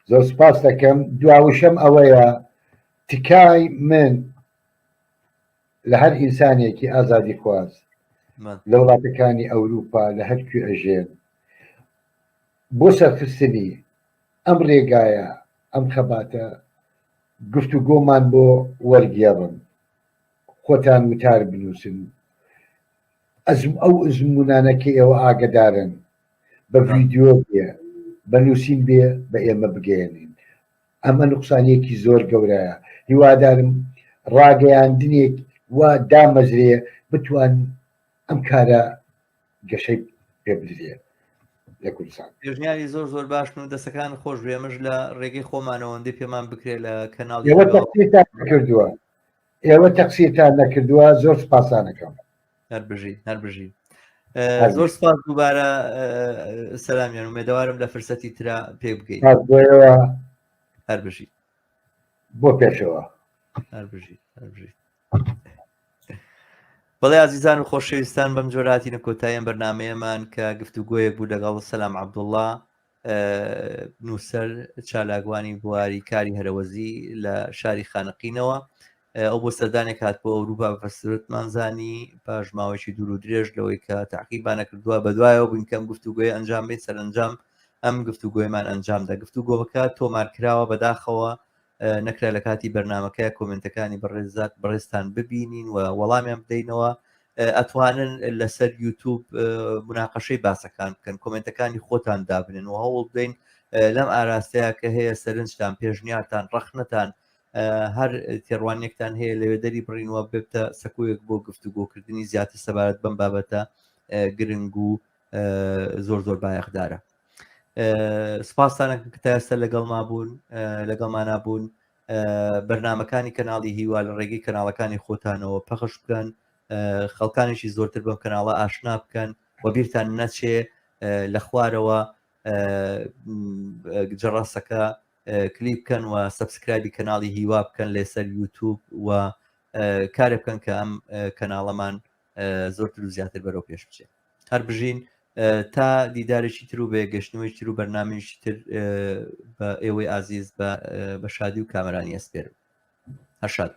زۆر سپاس دەکەم دواوشەم ئەوەیە تکای من لە هەر ئینسانێکی ئازادی خواست لە وڵاتەکانی ئەوروپا لە هەرکوێ ئەژێن بۆ سەرخستنی ئەم ڕێگایە ئەم خەباتە گفتوگۆمان بۆ وەرگێڕن خۆتان وتار بنووسن ئەو ئزمونانەکە ئێوە ئاگدارن بە ڤیدیۆ بێ بە نووسین بێ بە ئێمە بگەێنین ئەمە نوقسانیەکی زۆر گەورەیە هیوادارم ڕاگەیاندنێک وا دامەزرێ بتوان ئەم کارە گەشەی پێ بدرێ لە کوردستان پێشنیاری زۆر باشن و دەستەکان خۆش بێمەش لە ڕێگەی خۆمانەوەندی پێمان بکرێ لە کەناڵ ئێوە تەقسیرتان نەکردووە ئێوە تەقسیرتان نەکردووە زۆر سپاسانەکەم هەر بژی زۆر سپاس دووبارە سەلامیان و مێدەوارم لە فرسەتی ترا پێ بگەین هەر بژی بۆ پێشەوە هەر بژی بەڵێ عزیزان و خۆشەویستان بەم جۆراتی نەکۆتاییان بەرنمەیەمان کە گفتوگۆیەک بوو لەگەڵ سەلام عەبدوڵڵا نووسەر چالاکوانی بواری کاری هەرەوەزی لە شاری خانەقینەوە ئەو بۆ سەردانێک هات بۆ ئەوروپا بەفەسرتمانزانی پاش ماوەیەکی دوور و درێژ لەوەی کە تاقیبانە کردووە بەدوایەوە بووین کەم گفتوگۆی ئەنجام بێت سەرنجام ئەم گفتوگۆیمان ئەنجامدا گفتوگۆەکە تۆمارکراوە بەداخەوە نەکرا لە کاتی بەرنمەکە کۆمنتەکانی بەڕێزات بەڕێستان ببینین و وەڵامیان بدەینەوە ئەتوانن لەسەر یوتیوب مناقەشەی باسەکان بکەن کۆمنتەکانی خۆتان دابنن و هەوڵ بدەین لەم ئاراستەیە کە هەیە سەرنجتان پێشنیارتان ڕەخنەتان هەر تێڕوانێکتان هەیە لەوێ دەری بڕینەوە بێتە سەکویەک بۆ گفتوگۆکردنی زیاتر سەبارەت بەم بابەتە گرنگ و زۆر بایەخدارە سپاسانە کە تا ئێستا لەگەڵما بوون لەگەڵمانە بوون بەرنمەکانی کەناڵی هیوا لە ڕێگەی کەناڵەکانی خۆتانەوە پەخش بکەن خەڵکانێکی زۆرتر بەم کەناڵە ئاشنا بکەن و بیرتان نەچێ لە خوارەوە جەڕاستەکە کلیک بکەن و سەبسکرایبی کەناڵی هیوا بکەن لەسەر یوتیوب و کارێ بکەن کە ئەم کەناڵەمان زۆرتر و زیاتر بەرەو پێش بچێت هەر بژین تا دیدارێکی تر و بێگەشتنەوەی تر و بەرنامێکی تر بە ئێوەی ئازیز بە شادی و کامەرانی ئەسپێرم هەر شاد